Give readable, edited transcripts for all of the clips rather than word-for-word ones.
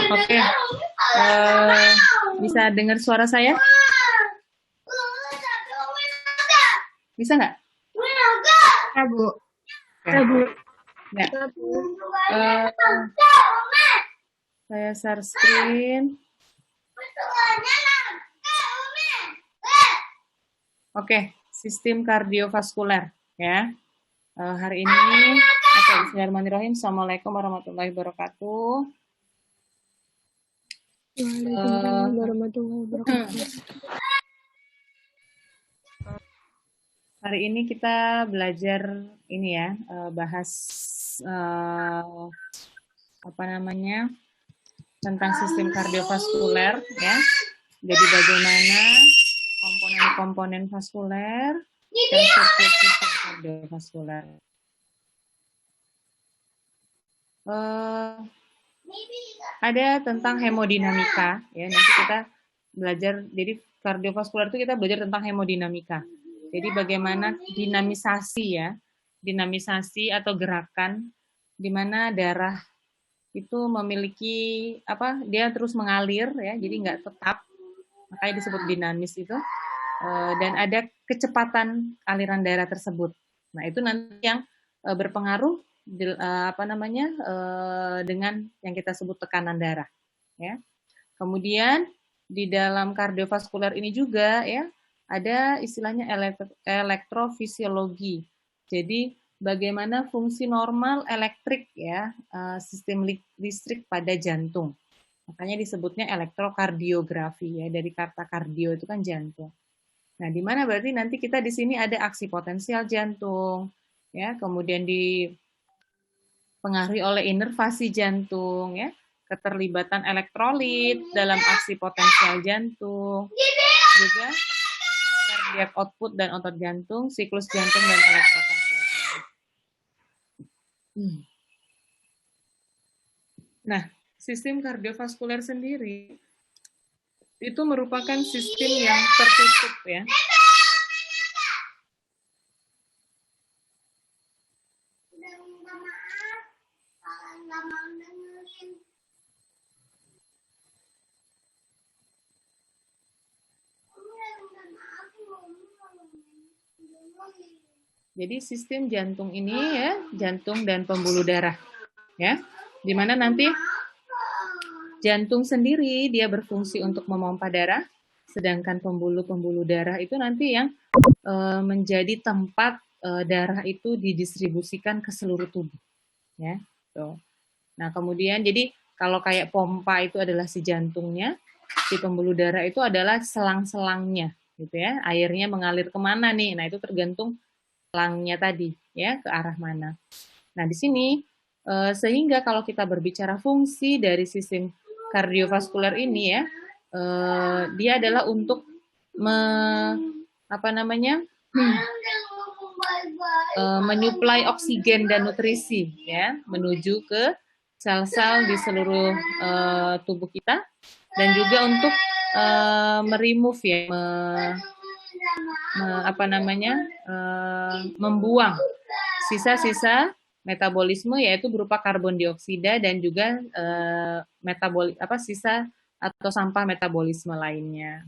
Oke, bisa dengar suara saya? Bisa nggak? Ya, Bu. Oke. Ya, Bu. Ya. Saya share screen. Oke, sistem kardiovaskuler ya. Hari ini, bismillahirrahmanirrahim. Assalamualaikum warahmatullahi wabarakatuh. Waalaikumsalam warahmatullahi wabarakatuh. Hari ini kita belajar ini ya, bahas tentang sistem kardiovaskuler ya. Jadi bagaimana komponen-komponen vaskuler dan sirkuit sistem kardiovaskuler. Ada tentang hemodinamika ya. Nanti kita belajar. Jadi kardiovaskuler itu kita belajar tentang hemodinamika. Jadi bagaimana dinamisasi atau gerakan di mana darah itu memiliki dia terus mengalir ya, jadi nggak tetap, makanya disebut dinamis itu, dan ada kecepatan aliran darah tersebut. Nah itu nanti yang berpengaruh dengan yang kita sebut tekanan darah ya. Kemudian di dalam kardiovaskuler ini juga ya ada istilahnya elektrofisiologi. Jadi bagaimana fungsi normal elektrik ya, sistem listrik pada jantung. Makanya disebutnya elektrokardiografi ya, dari kata kardio itu kan jantung. Nah, di mana berarti nanti kita di sini ada aksi potensial jantung ya, kemudian dipengaruhi oleh inervasi jantung ya, keterlibatan elektrolit dalam aksi potensial jantung, juga cardiac output dan otot jantung, siklus jantung dan elektrokardiogram. Nah, sistem kardiovaskuler sendiri itu merupakan sistem yang tertutup ya. Jadi sistem jantung ini ya, jantung dan pembuluh darah ya. Dimana nanti jantung sendiri dia berfungsi untuk memompa darah, sedangkan pembuluh-pembuluh darah itu nanti yang menjadi tempat darah itu didistribusikan ke seluruh tubuh ya. Tuh. Nah, kemudian jadi kalau kayak pompa itu adalah si jantungnya, si pembuluh darah itu adalah selang-selangnya gitu ya. Airnya mengalir kemana nih? Nah, itu tergantung selangnya tadi ya, ke arah mana. Nah, di sini sehingga kalau kita berbicara fungsi dari sistem kardiovaskuler ini ya, dia adalah untuk menyuplai oksigen dan nutrisi ya, menuju ke sel-sel di seluruh tubuh kita, dan juga untuk meremove ya, membuang sisa-sisa metabolisme, yaitu berupa karbon dioksida dan juga sisa atau sampah metabolisme lainnya.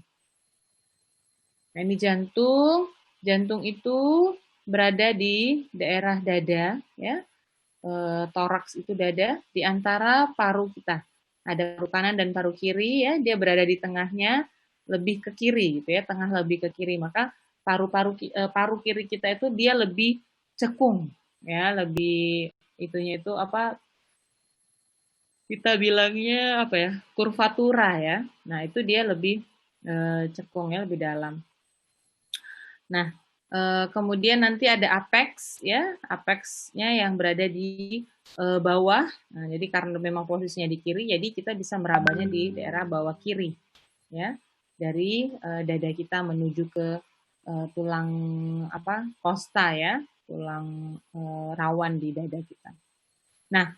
Nah, ini jantung. Jantung itu berada di daerah dada, ya, toraks itu dada, di antara paru kita. Ada paru kanan dan paru kiri, ya, dia berada di tengahnya, lebih ke kiri, gitu ya, tengah lebih ke kiri. Maka paru kiri kita itu dia lebih cekung, ya, lebih itunya itu kita bilangnya apa ya, kurvatura ya. Nah itu dia lebih cekung ya, lebih dalam. Nah kemudian nanti ada apex ya, apexnya yang berada di bawah. Nah, jadi karena memang posisinya di kiri, jadi kita bisa merabanya di daerah bawah kiri ya, dari dada kita menuju ke tulang apa kosta ya, tulang rawan di dada kita. Nah,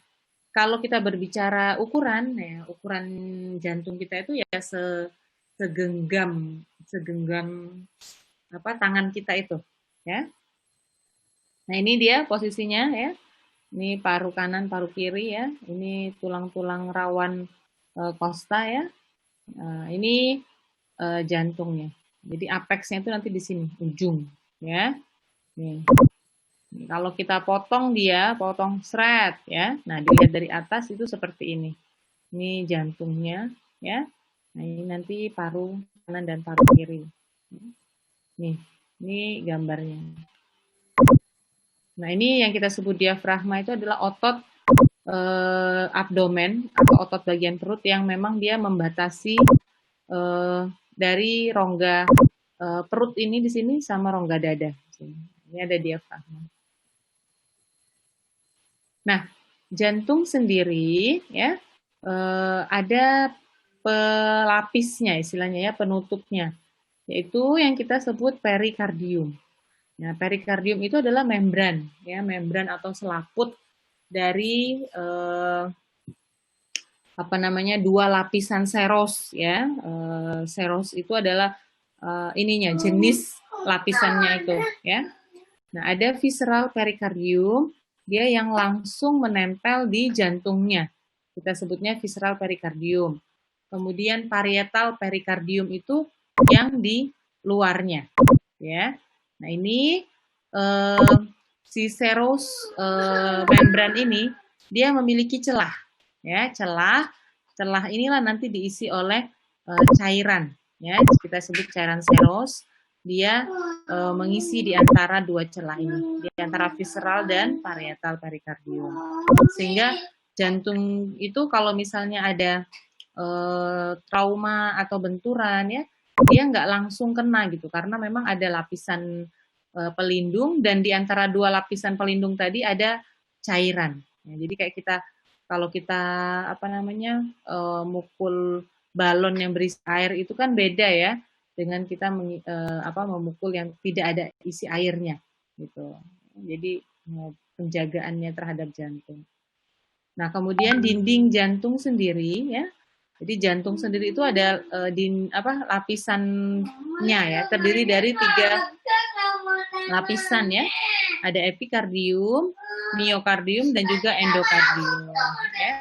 kalau kita berbicara ukuran, ya ukuran jantung kita itu ya segenggam segenggam apa tangan kita itu, ya. Nah ini dia posisinya ya. Ini paru kanan, paru kiri ya. Ini tulang-tulang rawan kosta ya. Ini jantungnya. Jadi apexnya itu nanti di sini, ujung ya. Nih. Kalau kita potong dia, potong seret ya. Nah, dilihat dari atas itu seperti ini. Ini jantungnya ya. Nah, ini nanti paru kanan dan paru kiri. Nih, ini gambarnya. Nah, ini yang kita sebut diafragma itu adalah otot abdomen atau otot bagian perut yang memang dia membatasi dari rongga perut ini di sini sama rongga dada. Ini ada diafragma. Nah, jantung sendiri ya ada pelapisnya istilahnya ya, penutupnya, yaitu yang kita sebut perikardium. Nah, perikardium itu adalah membran ya, membran atau selaput dari apa namanya, dua lapisan seros ya. Seros itu adalah ininya, jenis lapisannya itu ya. Nah, ada visceral perikardium, dia yang langsung menempel di jantungnya. Kita sebutnya visceral perikardium. Kemudian parietal perikardium itu yang di luarnya, ya. Nah, ini si seros membran ini dia memiliki celah, ya, celah. Celah inilah nanti diisi oleh cairan, ya. Kita sebut cairan seros. Dia mengisi di antara dua celah ini, di antara visceral dan parietal perikardium. Sehingga jantung itu kalau misalnya ada trauma atau benturan ya, dia nggak langsung kena gitu, karena memang ada lapisan pelindung dan di antara dua lapisan pelindung tadi ada cairan. Ya, jadi kayak kita kalau kita apa namanya mukul balon yang berisi air itu kan beda ya dengan kita memukul yang tidak ada isi airnya gitu. Jadi penjagaannya terhadap jantung. Nah, kemudian dinding jantung sendiri ya. Jadi jantung sendiri itu ada lapisannya ya, terdiri dari 3 lapisan ya. Ada epikardium, miokardium dan juga endokardium ya.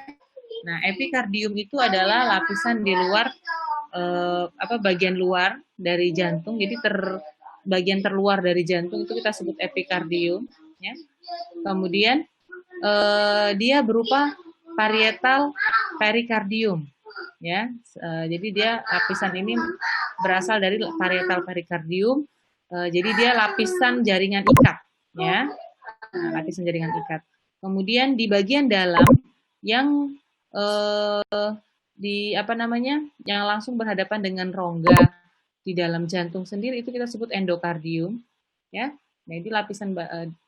Nah, epikardium itu adalah lapisan di luar bagian luar dari jantung. Jadi bagian terluar dari jantung itu kita sebut epikardium ya. Kemudian dia berupa parietal perikardium ya. Jadi dia lapisan ini berasal dari parietal perikardium. Jadi dia lapisan jaringan ikat ya. Nah, lapisan jaringan ikat. Kemudian di bagian dalam yang yang langsung berhadapan dengan rongga di dalam jantung sendiri itu kita sebut endokardium ya. Nah, ini lapisan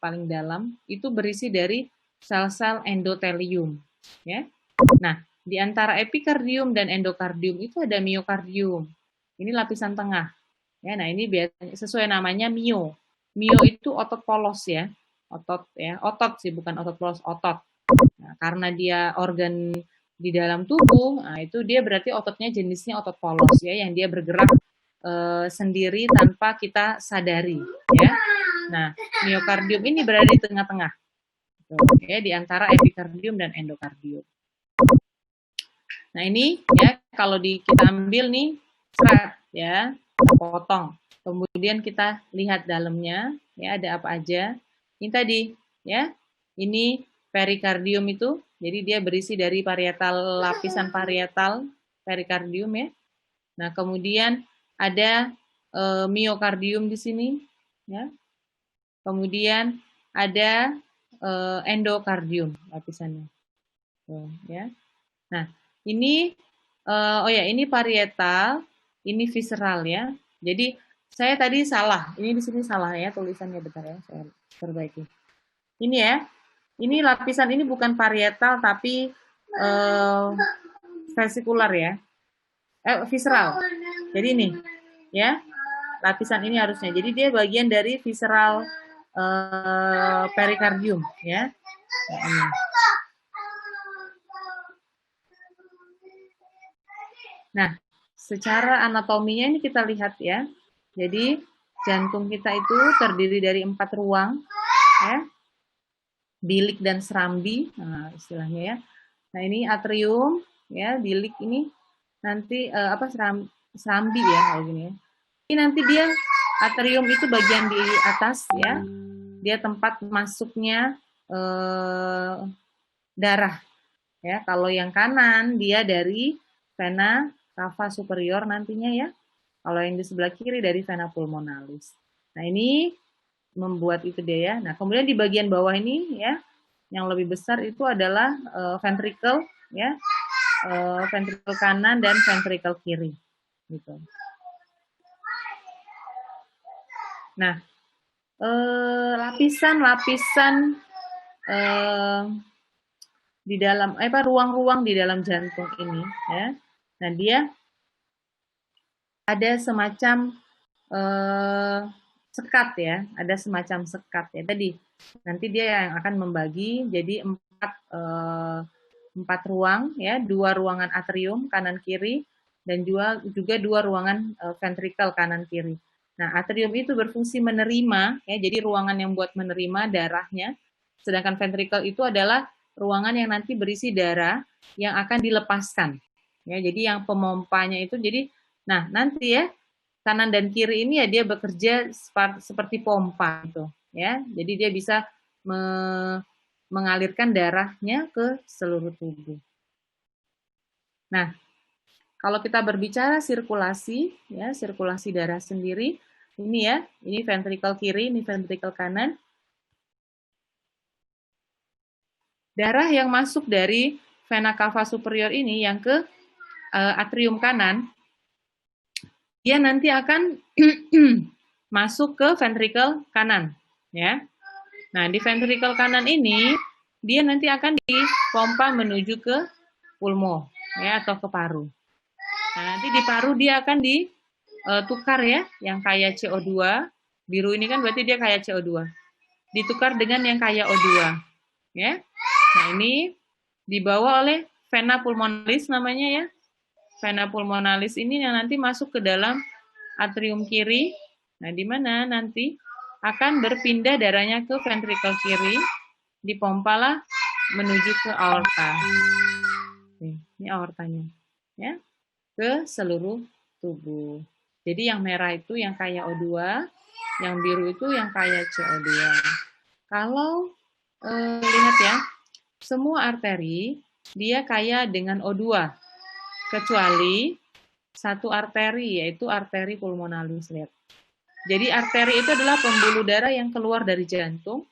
paling dalam itu berisi dari sel-sel endotelium ya. Nah, di antara epikardium dan endokardium itu ada miokardium. Ini lapisan tengah. Ya, nah ini biasanya sesuai namanya mio. Mio itu otot polos ya. Otot sih, bukan otot polos, otot. Nah, karena dia organ di dalam tubuh, nah itu dia berarti ototnya jenisnya otot polos ya, yang dia bergerak sendiri tanpa kita sadari ya. Nah, miokardium ini berada di tengah-tengah. Ya, di antara epikardium dan endokardium. Nah, ini ya kalau kita ambil nih serat ya, potong. Kemudian kita lihat dalamnya ya ada apa aja. Ini tadi ya. Ini perikardium itu. Jadi dia berisi dari lapisan parietal perikardium ya. Nah, kemudian ada miokardium di sini ya. Kemudian ada endokardium lapisannya. Ya. Nah, ini oh ya, ini parietal, ini visceral ya. Jadi saya tadi salah. Ini di sini salah ya tulisannya, bentar ya, saya perbaiki. Ini ya. Ini lapisan ini bukan parietal tapi vesikular ya. Visceral. Jadi ini ya. Lapisan ini harusnya. Jadi dia bagian dari visceral perikardium ya. Nah, ini. Nah, secara anatominya ini kita lihat ya. Jadi jantung kita itu terdiri dari 4 ruang ya. Bilik dan serambi, nah, istilahnya ya. Nah, ini atrium ya, bilik ini nanti serambi ya kayak gini ya. Ini nanti dia atrium itu bagian di atas ya. Dia tempat masuknya darah ya. Kalau yang kanan dia dari vena cava superior nantinya ya. Kalau yang di sebelah kiri dari vena pulmonalis. Nah, ini membuat itu dia ya. Nah, kemudian di bagian bawah ini ya, yang lebih besar itu adalah ventricle ya. Ventricle kanan dan ventricle kiri gitu. Nah, lapisan-lapisan di dalam ruang-ruang di dalam jantung ini ya. Nah, dia ada semacam sekat ya, ada semacam sekat ya tadi. Nanti dia yang akan membagi jadi empat ruang ya, 2 ruangan atrium kanan kiri dan juga 2 ruangan ventricle kanan kiri. Nah, atrium itu berfungsi menerima ya, jadi ruangan yang buat menerima darahnya. Sedangkan ventricle itu adalah ruangan yang nanti berisi darah yang akan dilepaskan. Ya, jadi yang pemompanya itu jadi nah, nanti ya kanan dan kiri ini ya dia bekerja seperti pompa gitu ya. Jadi dia bisa mengalirkan darahnya ke seluruh tubuh. Nah, kalau kita berbicara sirkulasi ya, sirkulasi darah sendiri, ini ya, ini ventricle kiri, ini ventricle kanan. Darah yang masuk dari vena cava superior ini yang ke atrium kanan, dia nanti akan masuk ke ventricle kanan, ya. Nah, di ventricle kanan ini dia nanti akan dipompa menuju ke pulmo, ya, atau ke paru. Nah, nanti di paru dia akan ditukar ya, yang kayak CO2, biru ini kan berarti dia kayak CO2. Ditukar dengan yang kayak O2, ya. Nah, ini dibawa oleh vena pulmonalis namanya ya. Vena pulmonalis ini yang nanti masuk ke dalam atrium kiri. Nah, di mana nanti akan berpindah darahnya ke ventricle kiri, dipompalah menuju ke aorta. Ini aortanya, ya, ke seluruh tubuh. Jadi yang merah itu yang kaya O2, yang biru itu yang kaya CO2. Kalau lihat ya, semua arteri dia kaya dengan O2, kecuali satu arteri, yaitu arteri pulmonalis. Lihat. Jadi arteri itu adalah pembuluh darah yang keluar dari jantung,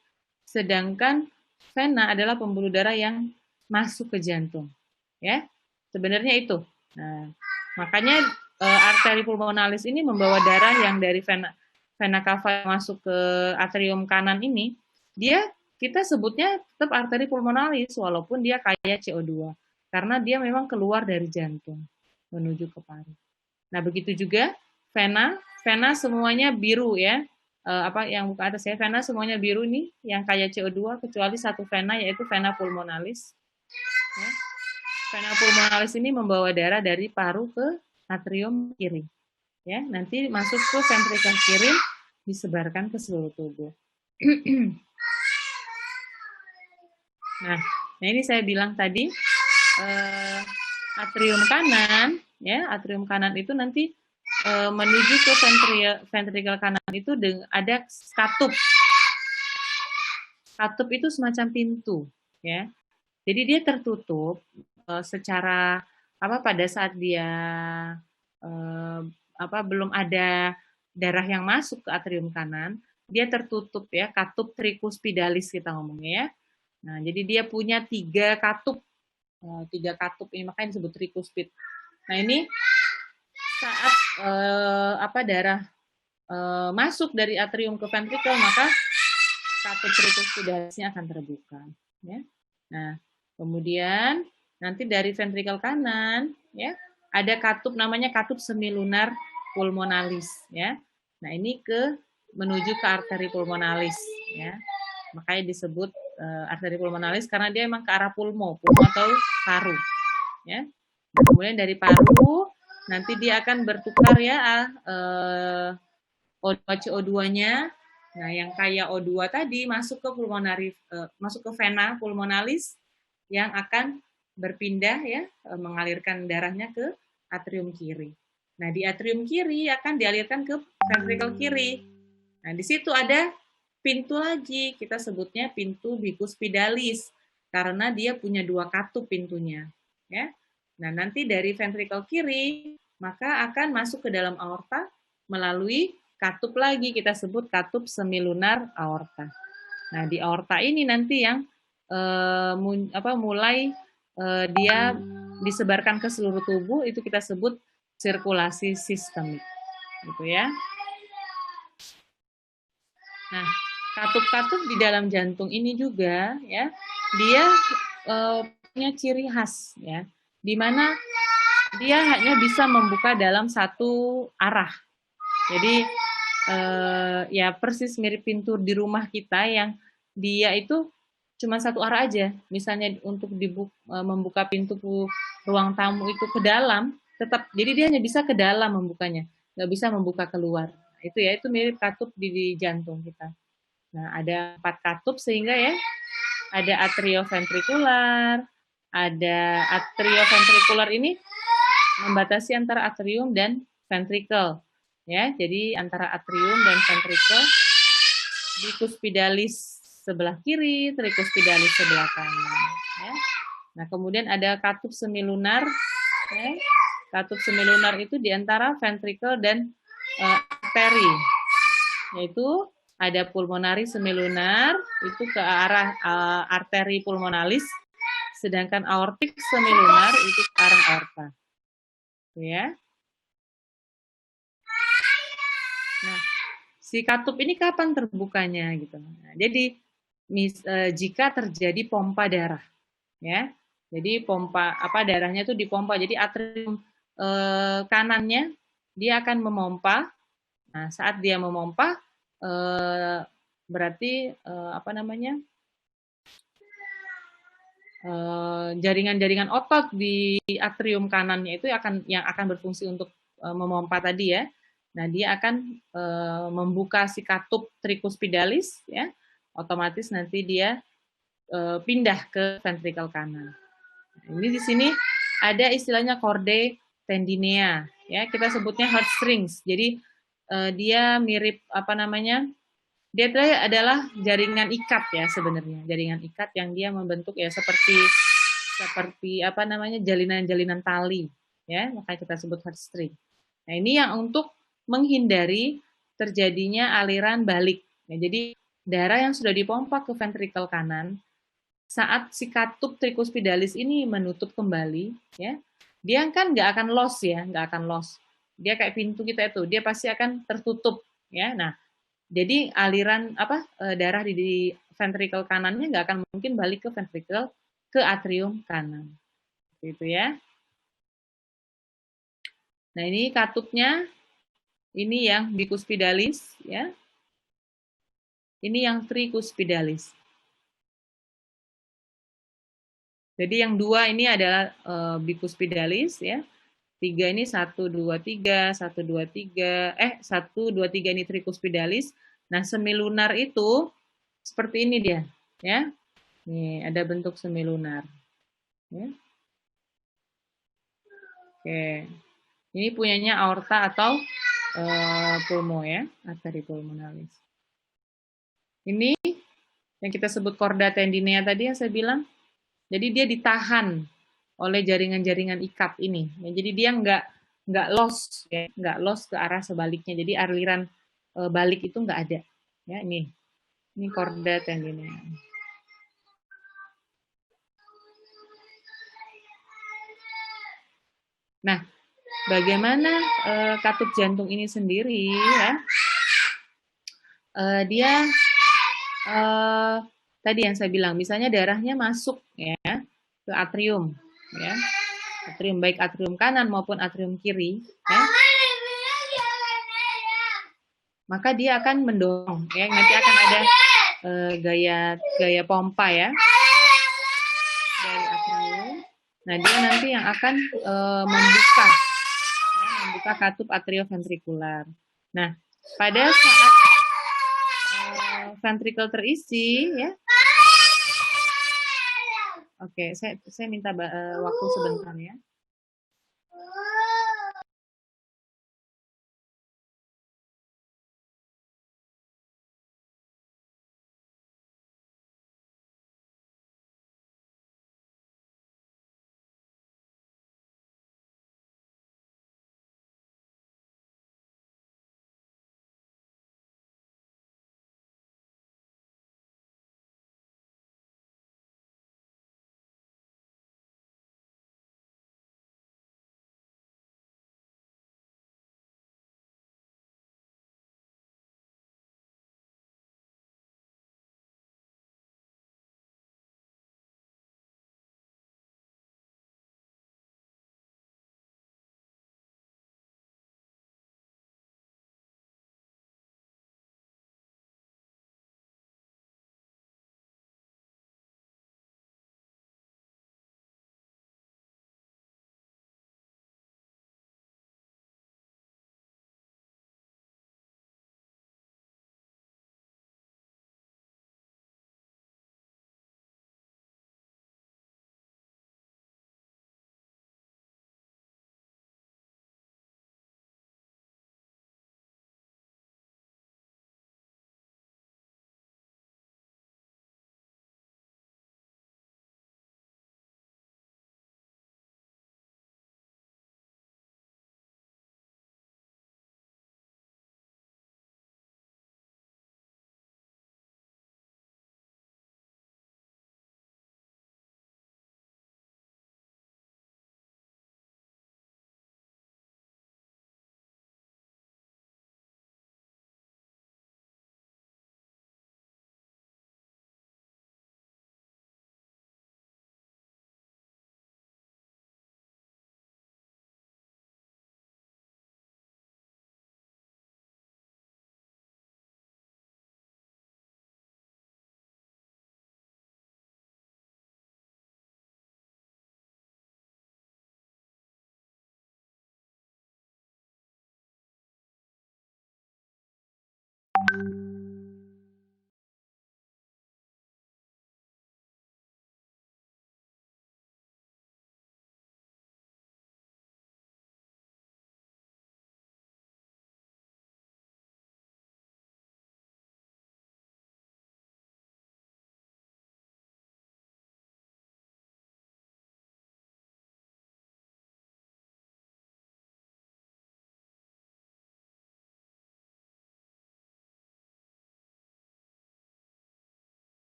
sedangkan vena adalah pembuluh darah yang masuk ke jantung. Ya, sebenarnya itu. Nah, makanya arteri pulmonalis ini membawa darah yang dari vena cava masuk ke atrium kanan ini, kita sebutnya tetap arteri pulmonalis walaupun dia kaya CO2 karena dia memang keluar dari jantung menuju ke paru. Nah, begitu juga vena semuanya biru ya. Yang buka atas ya, vena semuanya biru nih yang kaya CO2 kecuali satu vena yaitu vena pulmonalis. Ya. Vena pulmonalis ini membawa darah dari paru ke atrium kiri. Ya, nanti masuk ke ventricle kiri disebarkan ke seluruh tubuh. Nah, ini saya bilang tadi atrium kanan, ya, atrium kanan itu nanti menuju ke ventricle kanan itu ada katup. Katup itu semacam pintu, ya. Jadi dia tertutup secara pada saat dia belum ada darah yang masuk ke atrium kanan, dia tertutup ya, katup tricuspidalis kita ngomongnya ya. Nah, jadi dia punya 3 katup 3 katup ini, makanya disebut tricuspid. Nah ini saat darah masuk dari atrium ke ventricle, maka katup tricuspidalisnya akan terbuka. Ya. Nah, kemudian nanti dari ventricle kanan, ya, ada katup namanya katup semilunar pulmonalis, ya. Nah ini menuju ke arteri pulmonalis, ya. Makanya disebut arteri pulmonalis karena dia emang ke arah pulmo atau paru, ya. Kemudian dari paru nanti dia akan bertukar ya O2 CO2-nya. Nah, yang kaya O2 tadi masuk ke masuk ke vena pulmonalis yang akan berpindah ya mengalirkan darahnya ke atrium kiri. Nah, di atrium kiri akan dialirkan ke ventricle kiri. Nah, di situ ada pintu lagi, kita sebutnya pintu bicuspidalis karena dia punya 2 katup pintunya, ya. Nah, nanti dari ventricle kiri maka akan masuk ke dalam aorta melalui katup lagi, kita sebut katup semilunar aorta. Nah, di aorta ini nanti yang mulai dia disebarkan ke seluruh tubuh, itu kita sebut sirkulasi sistemik, gitu ya. Nah, katup-katup di dalam jantung ini juga ya, dia punya ciri khas ya, di mana dia hanya bisa membuka dalam satu arah. Jadi ya persis mirip pintu di rumah kita yang dia itu cuma satu arah aja. Misalnya untuk membuka pintu ruang tamu itu ke dalam, tetap jadi dia hanya bisa ke dalam membukanya, nggak bisa membuka keluar. Itu ya, itu mirip katup di jantung kita. Nah, ada 4 katup sehingga ya ada atrioventrikular, ada atrioventrikular ini membatasi antara atrium dan ventricle. Ya, jadi antara atrium dan ventricle, bicuspidalis sebelah kiri, tricuspidalis sebelah kanan. Ya. Nah, kemudian ada katup semilunar. Ya. Katup semilunar itu di antara ventricle dan arteri, yaitu ada pulmonari semilunar itu ke arah arteri pulmonalis, sedangkan aortik semilunar itu ke arah aorta. Ya. Nah, si katup ini kapan terbukanya gitu. Nah, jadi jika terjadi pompa darah, ya. Jadi pompa darahnya itu dipompa. Jadi atrium kanannya dia akan memompa. Nah, saat dia memompa berarti jaringan-jaringan otot di atrium kanannya itu yang akan berfungsi untuk memompa tadi ya. Nah, dia akan membuka si katup tricuspidalis ya. Otomatis nanti dia pindah ke ventricle kanan. Nah, ini di sini ada istilahnya chordae tendinea ya, kita sebutnya heartstrings. Jadi dia mirip dia adalah jaringan ikat ya sebenarnya, jaringan ikat yang dia membentuk ya seperti jalinan-jalinan tali ya, makanya kita sebut heartstring. Nah, ini yang untuk menghindari terjadinya aliran balik. Ya, jadi darah yang sudah dipompa ke ventricle kanan saat si katup tricuspidalis ini menutup kembali ya, dia kan nggak akan loss ya, nggak akan loss. Dia kayak pintu kita itu, dia pasti akan tertutup ya. Nah, jadi aliran darah di ventricle kanannya nggak akan mungkin balik ke ventricle ke atrium kanan, gitu ya. Nah, ini katupnya, ini yang bicuspidalis ya. Ini yang tricuspidalis. Jadi yang 2 ini adalah bicuspidalis ya. 3 ini 1 2 3, 1 2 3, 1 2 3 ini tricuspidalis. Nah, semilunar itu seperti ini dia, ya. Nih, ada bentuk semilunar. Ya. Oke. Ini punyanya aorta atau pulmo ya, arteri pulmonalis. Ini yang kita sebut chorda tendinea tadi yang saya bilang. Jadi dia ditahan oleh jaringan-jaringan ikat ini. Ya, jadi dia nggak loss ya, nggak loss ke arah sebaliknya. Jadi aliran balik itu nggak ada. Ya, ini chorda tendinea. Nah, bagaimana katup jantung ini sendiri ya? Dia tadi yang saya bilang, misalnya darahnya masuk ya ke atrium, ya, atrium baik atrium kanan maupun atrium kiri, ya, maka dia akan mendorong, ya, nanti akan ada gaya pompa ya dari atrium. Nah, dia nanti yang akan membuka katup atrioventrikular. Nah, pada saat ventricle terisi, ya. Oke, saya minta waktu sebentar ya.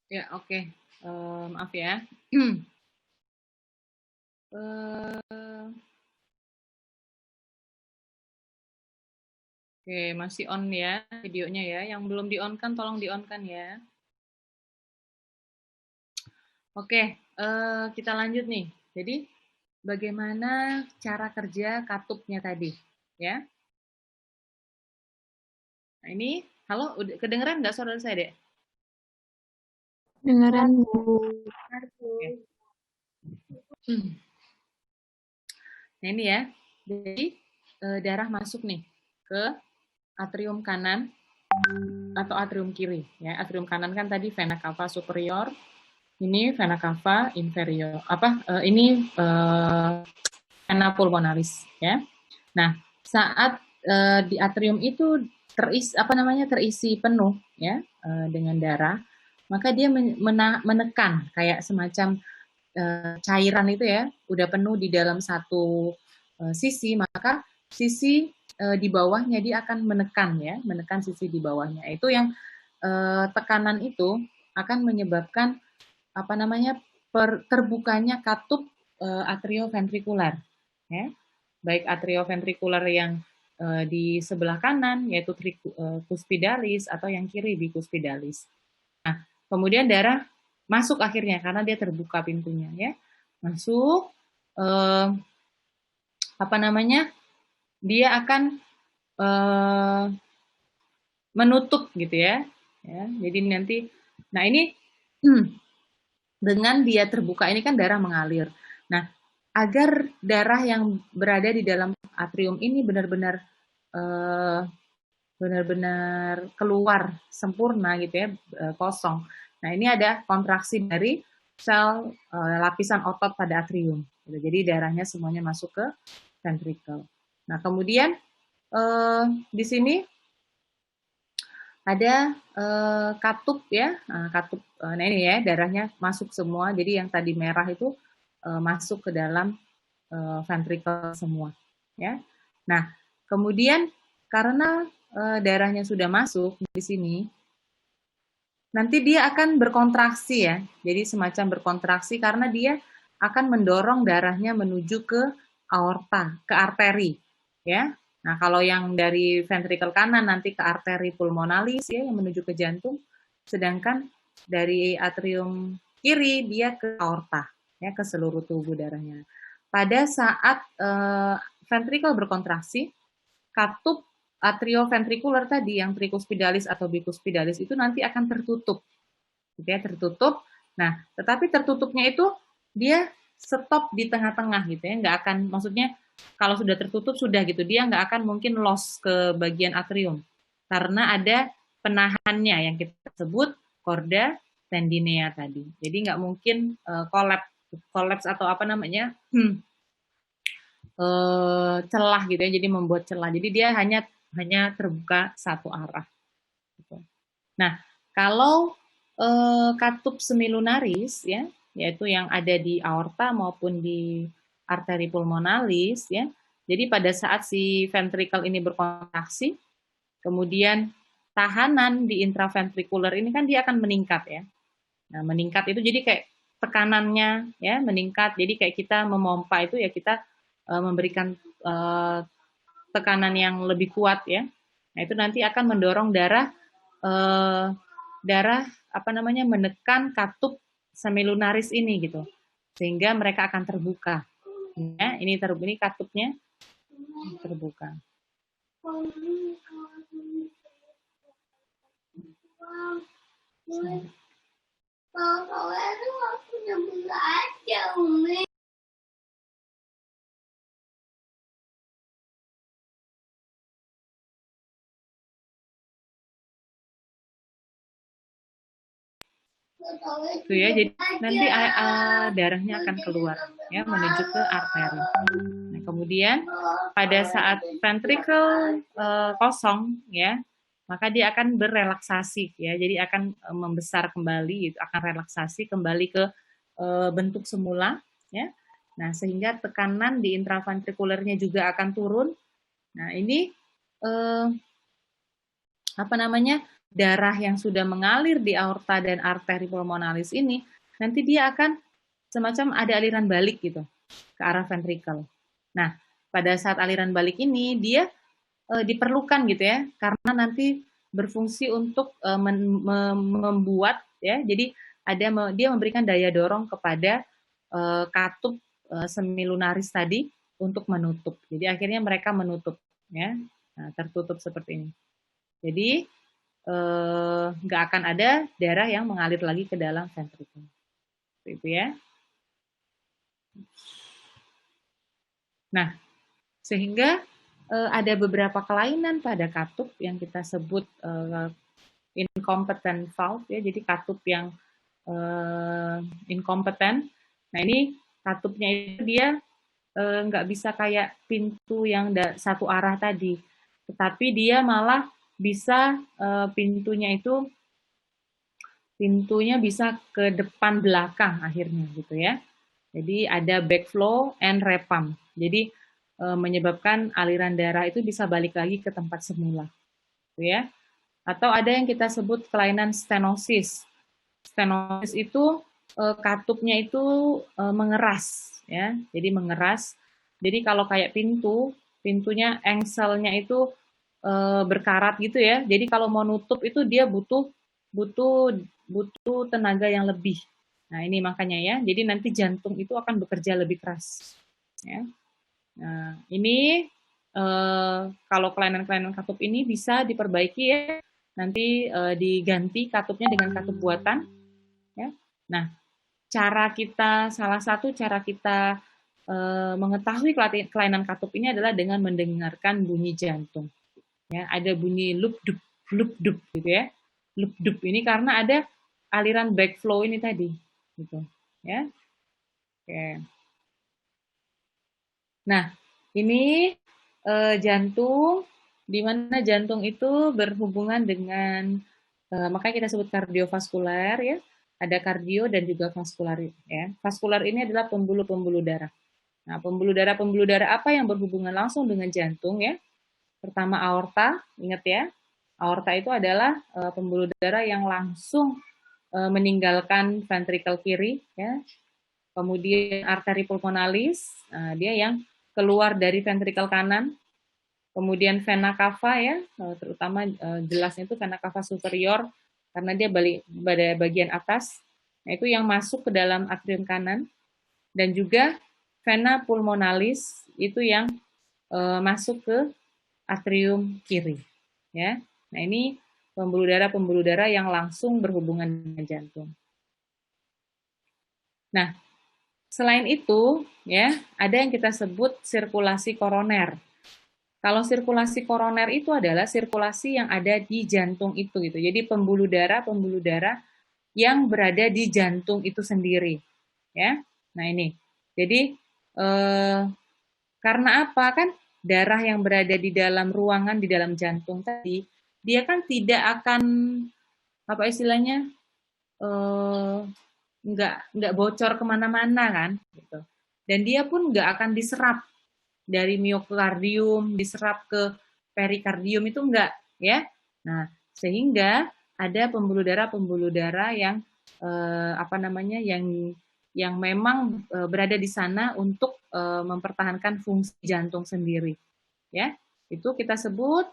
Ya, oke. Maaf ya. Oke, masih on ya videonya ya. Yang belum di-on kan tolong di-on kan ya. Oke, kita lanjut nih. Jadi, bagaimana cara kerja katupnya tadi? Ya. Nah, ini, halo, udah kedengeran nggak suara saya, Dek? Dengaran, Bu. Nah ini ya, jadi darah masuk nih ke atrium kanan atau atrium kiri. Ya, atrium kanan kan tadi vena cava superior, ini vena cava inferior. Ini vena pulmonalis. Ya. Nah, saat di atrium itu terisi penuh ya dengan darah, maka dia menekan kayak semacam cairan itu ya udah penuh di dalam satu sisi, maka sisi di bawahnya dia akan menekan sisi di bawahnya. Itu yang tekanan itu akan menyebabkan terbukanya katup atrioventrikular, ya. Baik atrioventrikular yang di sebelah kanan yaitu cuspidalis atau yang kiri bicuspidalis. Nah, kemudian darah masuk akhirnya karena dia terbuka pintunya ya. Masuk dia akan menutup gitu ya. Jadi nanti ini dengan dia terbuka ini kan darah mengalir. Nah, agar darah yang berada di dalam atrium ini benar-benar keluar sempurna gitu ya, kosong. Nah, ini ada kontraksi dari sel lapisan otot pada atrium. Jadi darahnya semuanya masuk ke ventricle. Nah, kemudian di sini ada katup ya, katup. Nah ini ya darahnya masuk semua. Jadi yang tadi merah itu masuk ke dalam ventricle semua. Ya. Nah kemudian karena darahnya sudah masuk di sini, nanti dia akan berkontraksi ya. Jadi semacam berkontraksi karena dia akan mendorong darahnya menuju ke aorta, ke arteri, ya. Nah, kalau yang dari ventricle kanan nanti ke arteri pulmonalis ya yang menuju ke jantung, sedangkan dari atrium kiri dia ke aorta, ya ke seluruh tubuh darahnya. Pada saat ventricle berkontraksi, katup atrioventrikular tadi yang tricuspidalis atau bicuspidalis itu nanti akan tertutup. Gitu ya, tertutup. Nah, tetapi tertutupnya itu dia stop di tengah-tengah gitu ya, nggak akan, maksudnya kalau sudah tertutup sudah gitu, dia nggak akan mungkin loss ke bagian atrium karena ada penahannya yang kita sebut chorda tendinea tadi. Jadi nggak mungkin kolaps atau celah gitu ya, jadi membuat celah. Jadi dia hanya terbuka satu arah. Gitu. Nah, kalau katup semilunaris ya, yaitu yang ada di aorta maupun di arteri pulmonalis ya. Jadi pada saat si ventricle ini berkontraksi, kemudian tahanan di intraventrikular ini kan dia akan meningkat ya. Nah, meningkat itu jadi kayak tekanannya ya meningkat. Jadi kayak kita memompa itu ya kita memberikan tekanan yang lebih kuat ya. Nah, itu nanti akan mendorong darah menekan katup semilunaris ini gitu. Sehingga mereka akan terbuka. Ya, ini katupnya terbuka. Itu ya, jadi nanti darahnya akan keluar ya menuju ke arteri. Nah, kemudian pada saat ventricle kosong ya, maka dia akan berrelaksasi ya. Jadi akan membesar kembali, akan relaksasi kembali ke bentuk semula ya. Nah, sehingga tekanan di intraventrikulernya juga akan turun. Nah, ini darah yang sudah mengalir di aorta dan arteri pulmonalis ini, nanti dia akan semacam ada aliran balik gitu ke arah ventricle. Nah, pada saat aliran balik ini dia diperlukan gitu ya, karena nanti berfungsi untuk membuat ya, jadi dia memberikan daya dorong kepada katup semilunaris tadi untuk menutup. Jadi akhirnya mereka menutup ya, nah, tertutup seperti ini. Jadi nggak akan ada darah yang mengalir lagi ke dalam ventrikel. Itu ya. Nah, sehingga ada beberapa kelainan pada katup yang kita sebut incompetent valve ya, jadi katup yang inkompeten. Nah ini katupnya itu dia nggak bisa kayak pintu yang satu arah tadi, tetapi dia malah bisa pintunya bisa ke depan belakang akhirnya gitu ya. Jadi ada backflow and repump. Jadi menyebabkan aliran darah itu bisa balik lagi ke tempat semula, gitu ya. Atau ada yang kita sebut kelainan stenosis. Stenosis itu katupnya itu mengeras, ya. Jadi mengeras. Jadi kalau kayak pintunya engselnya itu berkarat gitu ya. Jadi kalau mau nutup itu dia butuh butuh butuh tenaga yang lebih. Nah ini makanya ya. Jadi nanti jantung itu akan bekerja lebih keras. Ya. Nah ini kalau kelainan-kelainan katup ini bisa diperbaiki ya. Nanti diganti katupnya dengan katup buatan. Ya. Nah salah satu cara kita mengetahui kelainan katup ini adalah dengan mendengarkan bunyi jantung. Ya, ada bunyi loop dup gitu ya. Loop dup ini karena ada aliran backflow ini tadi, gitu. Ya. Oke. Nah, ini jantung, di mana jantung itu berhubungan dengan makanya kita sebut kardiovaskuler ya. Ada kardio dan juga vaskular ya. Vaskular ini adalah pembuluh-pembuluh darah. Nah, pembuluh darah apa yang berhubungan langsung dengan jantung ya? Pertama aorta, ingat ya. Aorta itu adalah pembuluh darah yang langsung meninggalkan ventrikel kiri ya. Kemudian arteri pulmonalis, dia yang keluar dari ventrikel kanan. Kemudian vena cava ya, terutama jelasnya itu vena cava superior karena dia pada bagian atas. Nah, itu yang masuk ke dalam atrium kanan dan juga vena pulmonalis itu yang masuk ke atrium kiri. Ya. Nah, ini pembuluh darah yang langsung berhubungan dengan jantung. Nah, selain itu, ya, ada yang kita sebut sirkulasi koroner. Kalau sirkulasi koroner itu adalah sirkulasi yang ada di jantung itu gitu. Jadi pembuluh darah yang berada di jantung itu sendiri, ya. Nah, ini. Jadi karena apa kan darah yang berada di dalam ruangan di dalam jantung tadi, dia kan tidak akan apa istilahnya eh, nggak bocor kemana-mana kan gitu. Dan dia pun nggak akan diserap dari miokardium diserap ke perikardium itu enggak ya. Nah, sehingga ada pembuluh darah yang yang memang berada di sana untuk mempertahankan fungsi jantung sendiri ya. Itu kita sebut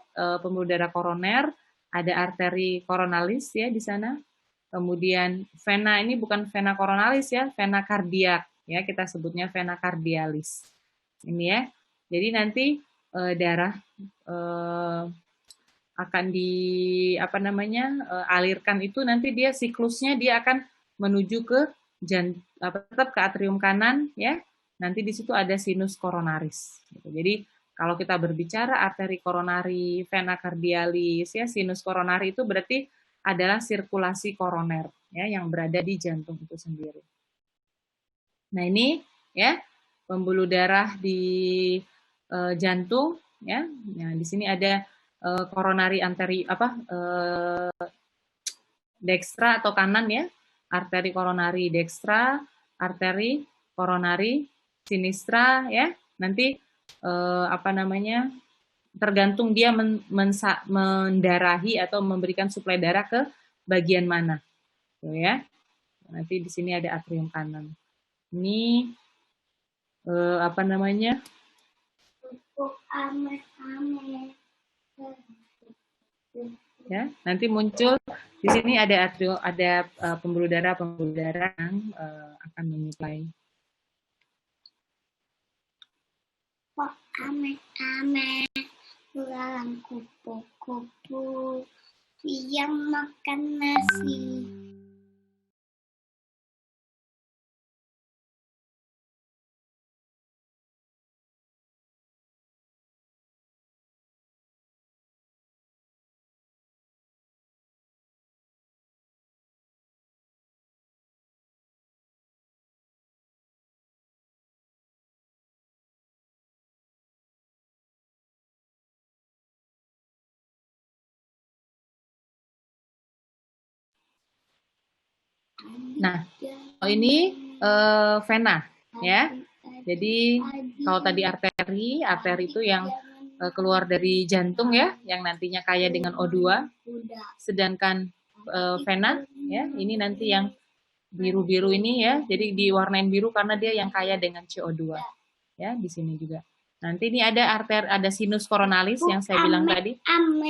pembuluh darah koroner, ada arteri koronalis ya di sana. Kemudian vena ini bukan vena koronalis ya, vena kardiak ya, kita sebutnya vena kardialis. Ini ya. Jadi nanti darah akan alirkan itu nanti dia siklusnya dia akan menuju ke tetap ke atrium kanan ya. Nanti di situ ada sinus koronaris. Gitu. Jadi kalau kita berbicara arteri koronari, vena kardialis ya, sinus koronari itu berarti adalah sirkulasi koroner ya yang berada di jantung itu sendiri. Nah, ini ya pembuluh darah di jantung ya. Nah, di sini ada koronari dextra atau kanan ya. Arteri koronari dextra, arteri koronari sinistra ya. Nanti tergantung dia mendarahi atau memberikan suplai darah ke bagian mana. Tuh ya. Nanti di sini ada atrium kanan. Ini ya nanti muncul di sini ada pembuluh darah yang akan menyuplai. Ame dalam kupu-kupu Dia makan nasi. Nah, ini vena, ya. Jadi kalau tadi arteri itu yang keluar dari jantung ya, yang nantinya kaya dengan O2. Sedangkan vena, ya, ini nanti yang biru-biru ini ya, jadi diwarnain biru karena dia yang kaya dengan CO2. Ya, di sini juga. Nanti ini ada sinus coronalis yang saya bilang tadi,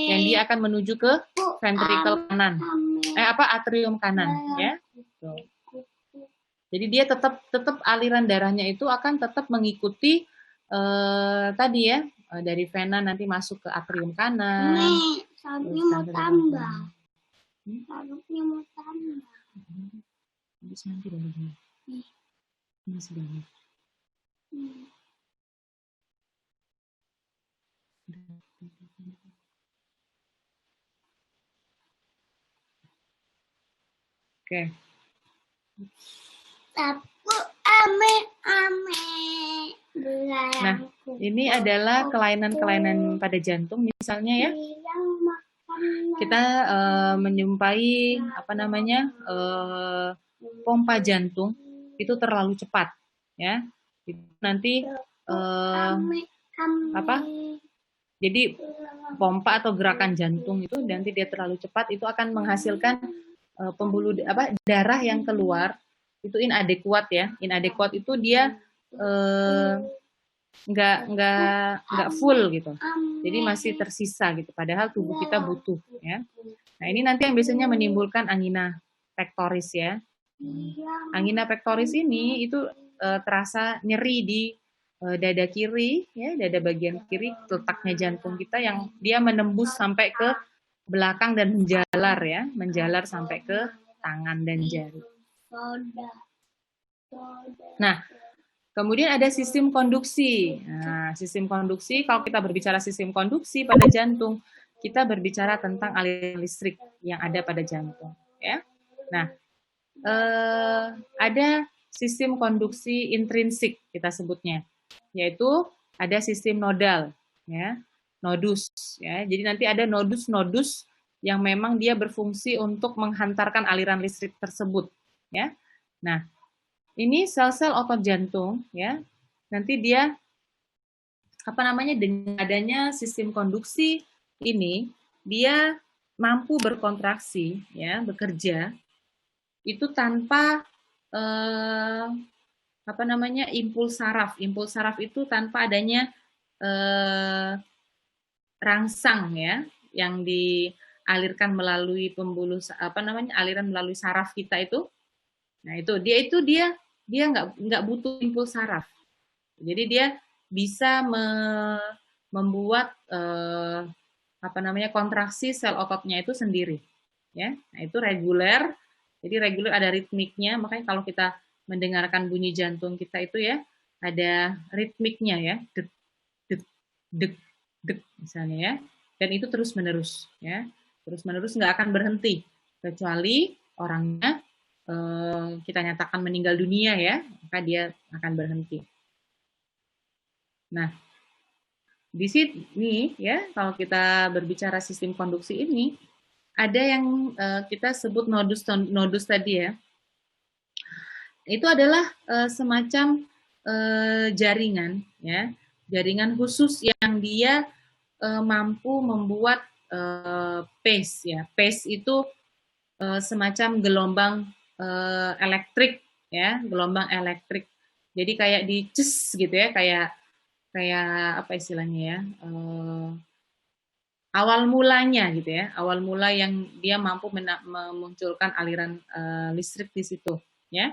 yang dia akan menuju ke ventricle kanan. Atrium kanan, ya. Tuh. Jadi dia tetap aliran darahnya itu akan tetap mengikuti tadi ya, dari vena nanti masuk ke atrium kanan. Sarupnya mau tambah. Sarupnya mau tambah. Bisa nanti dulu. Ini sudah. Oke. Sapu ame. Nah, ini adalah kelainan-kelainan pada jantung misalnya ya. Kita menyumpai pompa jantung itu terlalu cepat ya. Itu nanti jadi pompa atau gerakan jantung itu nanti dia terlalu cepat, itu akan menghasilkan darah yang keluar itu inadequat ya. Inadequat itu dia nggak full gitu. Jadi masih tersisa gitu. Padahal tubuh kita butuh ya. Nah, ini nanti yang biasanya menimbulkan angina pectoris ya. Angina pectoris ini itu terasa nyeri di dada kiri ya, dada bagian kiri letaknya jantung kita yang dia menembus sampai ke belakang dan menjalar sampai ke tangan dan jari. Nah, kemudian ada sistem konduksi. Nah, sistem konduksi, kalau kita berbicara sistem konduksi pada jantung, kita berbicara tentang aliran listrik yang ada pada jantung. Ya. Nah, ada sistem konduksi intrinsik kita sebutnya, yaitu ada sistem nodal, ya, nodus. Ya. Jadi nanti ada nodus-nodus yang memang dia berfungsi untuk menghantarkan aliran listrik tersebut. Ya. Nah, ini sel-sel otot jantung ya, nanti dia dengan adanya sistem konduksi ini dia mampu berkontraksi ya, bekerja itu tanpa impuls saraf. Impuls saraf itu tanpa adanya rangsang ya yang dialirkan melalui aliran melalui saraf kita itu. Nah, dia nggak butuh impuls saraf. Jadi dia bisa membuat kontraksi sel ototnya itu sendiri. Ya, nah itu reguler. Jadi reguler ada ritmiknya. Makanya kalau kita mendengarkan bunyi jantung kita itu ya ada ritmiknya ya, dek dek dek dek misalnya ya. Dan itu terus menerus ya, terus menerus nggak akan berhenti kecuali orangnya kita nyatakan meninggal dunia ya, maka dia akan berhenti. Nah, di sini ya, kalau kita berbicara sistem konduksi ini, ada yang kita sebut nodus tadi ya. Itu adalah semacam jaringan ya, jaringan khusus yang dia mampu membuat pace ya. Pace itu semacam gelombang elektrik ya, gelombang elektrik. Jadi kayak dicas gitu ya, kayak apa istilahnya ya, awal mulanya gitu ya, awal mula yang dia mampu memunculkan aliran listrik di situ ya.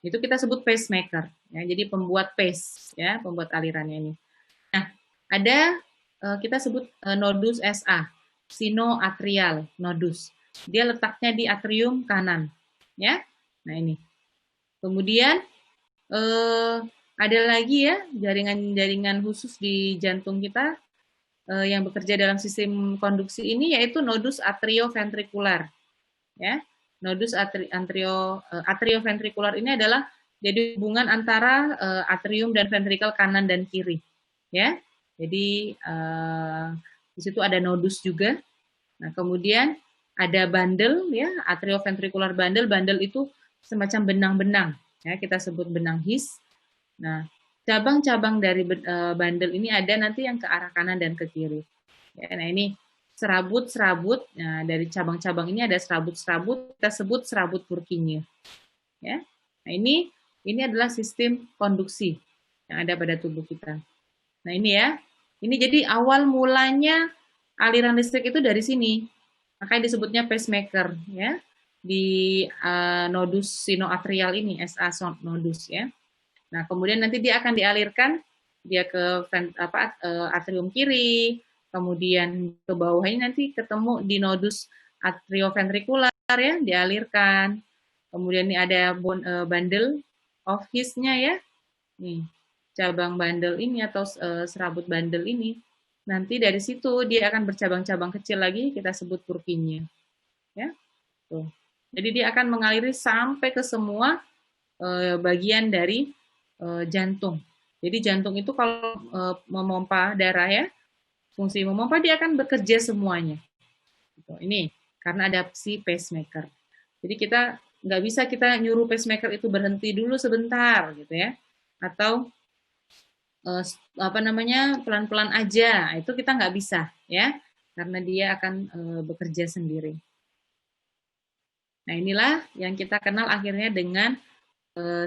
Itu kita sebut pacemaker ya. Jadi pembuat pace ya, pembuat alirannya ini. Nah, ada kita sebut nodus SA. sinoatrial nodus. Dia letaknya di atrium kanan, ya. Nah ini. Kemudian ada lagi ya jaringan-jaringan khusus di jantung kita yang bekerja dalam sistem konduksi ini, yaitu nodus atrioventrikular. Ya, nodus atrioventrikular ini adalah jadi hubungan antara atrium dan ventrikel kanan dan kiri. Ya, jadi di situ ada nodus juga. Nah, kemudian ada bandel, ya, atrioventrikular bandel. Bandel itu semacam benang-benang, ya, kita sebut benang His. Nah, cabang-cabang dari bandel ini ada nanti yang ke arah kanan dan ke kiri. Ya, nah ini serabut-serabut. Nah, dari cabang-cabang ini ada serabut-serabut, kita sebut serabut Purkinje. Ya, nah ini adalah sistem konduksi yang ada pada tubuh kita. Nah ini ya, ini jadi awal mulanya aliran listrik itu dari sini. Makanya disebutnya pacemaker, ya, di nodus sinoatrial ini, SA nodus, ya. Nah, kemudian nanti dia akan dialirkan dia ke atrium kiri, kemudian ke bawahnya nanti ketemu di nodus atrioventrikular, ya, dialirkan. Kemudian ini ada bundle of His-nya, ya. Nih, cabang bundle ini atau serabut bundle ini. Nanti dari situ dia akan bercabang-cabang kecil lagi, kita sebut Purkinje. Ya. Tuh. Jadi dia akan mengaliri sampai ke semua bagian dari jantung. Jadi jantung itu kalau memompa darah, ya, fungsi memompa dia akan bekerja semuanya. Gitu. Ini karena ada si pacemaker. Jadi kita nggak bisa kita nyuruh pacemaker itu berhenti dulu sebentar, gitu ya, atau pelan-pelan aja, itu kita nggak bisa, ya, karena dia akan bekerja sendiri. Nah, inilah yang kita kenal akhirnya dengan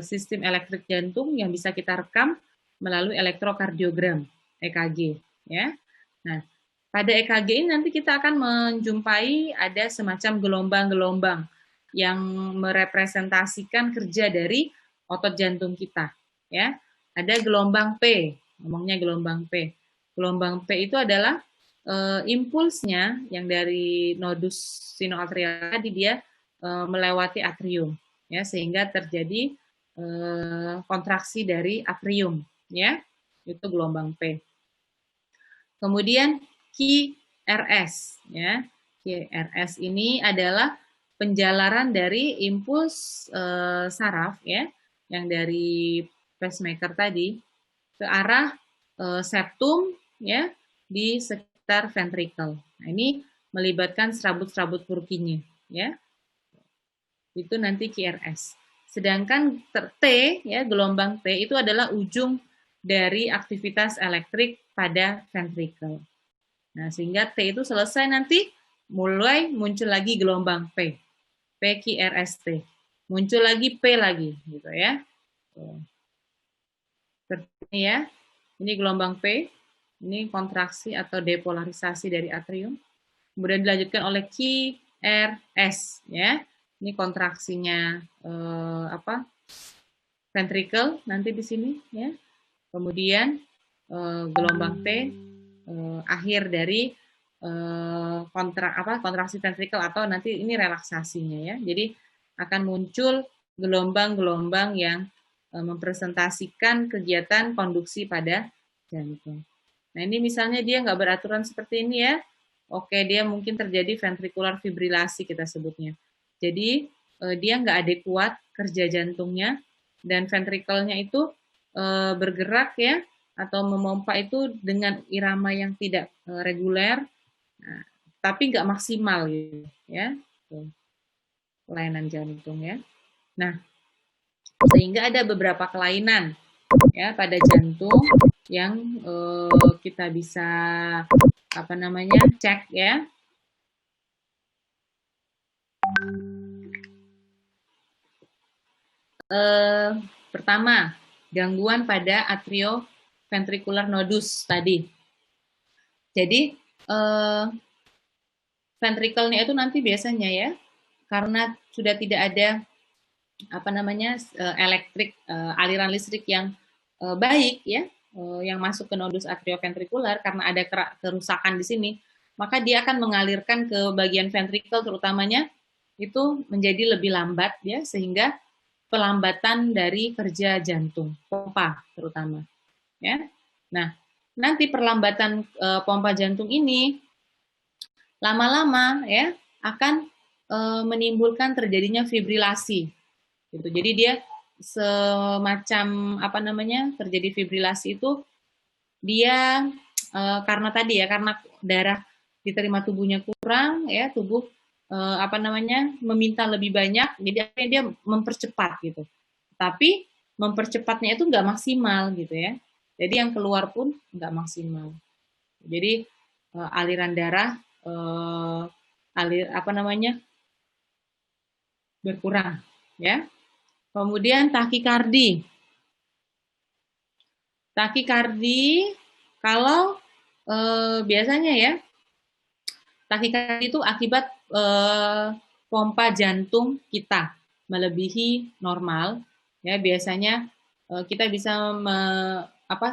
sistem elektrik jantung yang bisa kita rekam melalui elektrokardiogram, EKG, ya. Nah, pada EKG ini nanti kita akan menjumpai ada semacam gelombang-gelombang yang merepresentasikan kerja dari otot jantung kita, ya. Ada gelombang P, ngomongnya gelombang P. Gelombang P itu adalah impulsnya yang dari nodus sinoatrial tadi dia melewati atrium, ya, sehingga terjadi kontraksi dari atrium, ya, itu gelombang P. Kemudian QRS, ya, QRS ini adalah penjalaran dari impuls saraf, ya, yang dari pacemaker tadi ke arah septum, ya, di sekitar ventricle. Nah, ini melibatkan serabut-serabut Purkinje, ya. Itu nanti QRS. Sedangkan T, ya, gelombang T itu adalah ujung dari aktivitas elektrik pada ventricle. Nah, sehingga T itu selesai nanti mulai muncul lagi gelombang P. PQRST. Muncul lagi P lagi, gitu ya. Seperti ini ya. Ini gelombang P. Ini kontraksi atau depolarisasi dari atrium. Kemudian dilanjutkan oleh QRS, ya. Ini kontraksinya ventricle nanti di sini, ya. Kemudian gelombang T akhir dari kontraksi ventricle atau nanti ini relaksasinya, ya. Jadi akan muncul gelombang-gelombang yang mempresentasikan kegiatan konduksi pada jantung. Nah, ini misalnya dia nggak beraturan seperti ini, ya. Oke, dia mungkin terjadi ventricular fibrilasi kita sebutnya. Jadi dia nggak adekuat kerja jantungnya dan ventrikelnya itu bergerak, ya, atau memompa itu dengan irama yang tidak reguler, nah, tapi nggak maksimal, gitu, ya, kelainan jantung, ya. Nah, sehingga ada beberapa kelainan, ya, pada jantung yang kita bisa cek, ya. Pertama, gangguan pada atrioventricular nodus tadi. Jadi ventrikelnya itu nanti biasanya, ya, karena sudah tidak ada aliran listrik yang baik, ya, yang masuk ke nodus atrioventrikular karena ada kerusakan di sini, maka dia akan mengalirkan ke bagian ventricle terutamanya itu menjadi lebih lambat ya, sehingga pelambatan dari kerja jantung, pompa terutama ya. Nah, nanti perlambatan pompa jantung ini lama-lama ya akan menimbulkan terjadinya fibrilasi gitu. Jadi dia semacam apa namanya, terjadi fibrilasi itu dia karena tadi ya, karena darah diterima tubuhnya kurang ya, tubuh apa namanya, meminta lebih banyak, jadi akhirnya dia mempercepat gitu. Tapi mempercepatnya itu nggak maksimal gitu ya. Jadi yang keluar pun nggak maksimal. Jadi aliran darah alir apa namanya, berkurang ya. Kemudian takikardi. Takikardi kalau biasanya ya, takikardi itu akibat pompa jantung kita melebihi normal ya. Biasanya kita bisa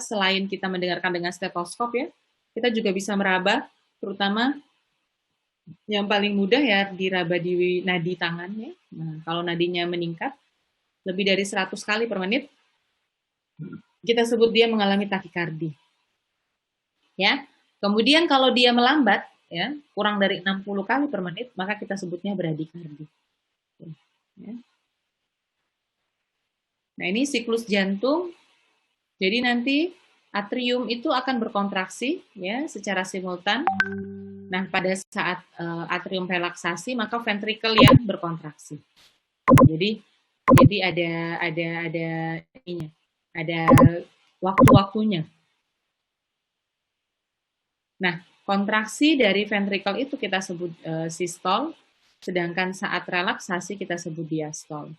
selain kita mendengarkan dengan stetoskop ya, kita juga bisa meraba, terutama yang paling mudah ya diraba di nadi tangan ya. Nah, kalau nadinya meningkat lebih dari 100 kali per menit, kita sebut dia mengalami takikardi. Ya. Kemudian kalau dia melambat ya, kurang dari 60 kali per menit, maka kita sebutnya bradikardi. Ya. Nah, ini siklus jantung. Jadi nanti atrium itu akan berkontraksi ya secara simultan. Nah, pada saat atrium relaksasi, maka ventricle yang berkontraksi. Jadi ada waktu-waktunya. Nah, kontraksi dari ventricle itu kita sebut sistol, sedangkan saat relaksasi kita sebut diastol.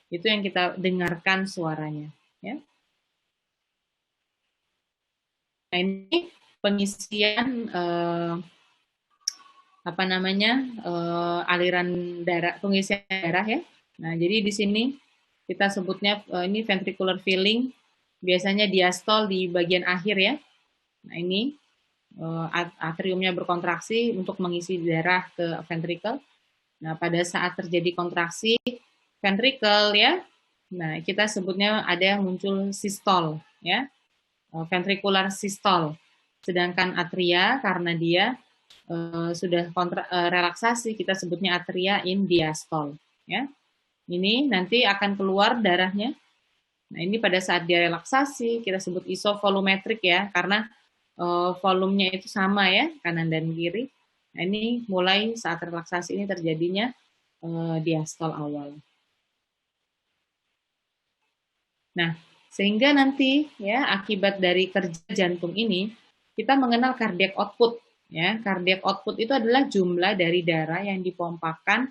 Itu yang kita dengarkan suaranya. Ya. Nah, ini pengisian aliran darah, pengisian darah ya. Nah, jadi di sini kita sebutnya ini ventricular filling, biasanya diastol di bagian akhir ya. Nah, ini atriumnya berkontraksi untuk mengisi darah ke ventricle. Nah, pada saat terjadi kontraksi ventricle ya, nah kita sebutnya ada yang muncul sistol ya, ventricular sistol. Sedangkan atria karena dia sudah relaksasi, kita sebutnya atria in diastol ya. Ini nanti akan keluar darahnya. Nah, ini pada saat dia relaksasi kita sebut isovolumetrik ya, karena volumenya itu sama ya, kanan dan kiri. Nah, ini mulai saat relaksasi ini terjadinya diastol awal. Nah, sehingga nanti ya akibat dari kerja jantung ini kita mengenal cardiac output ya. Cardiac output itu adalah jumlah dari darah yang dipompakan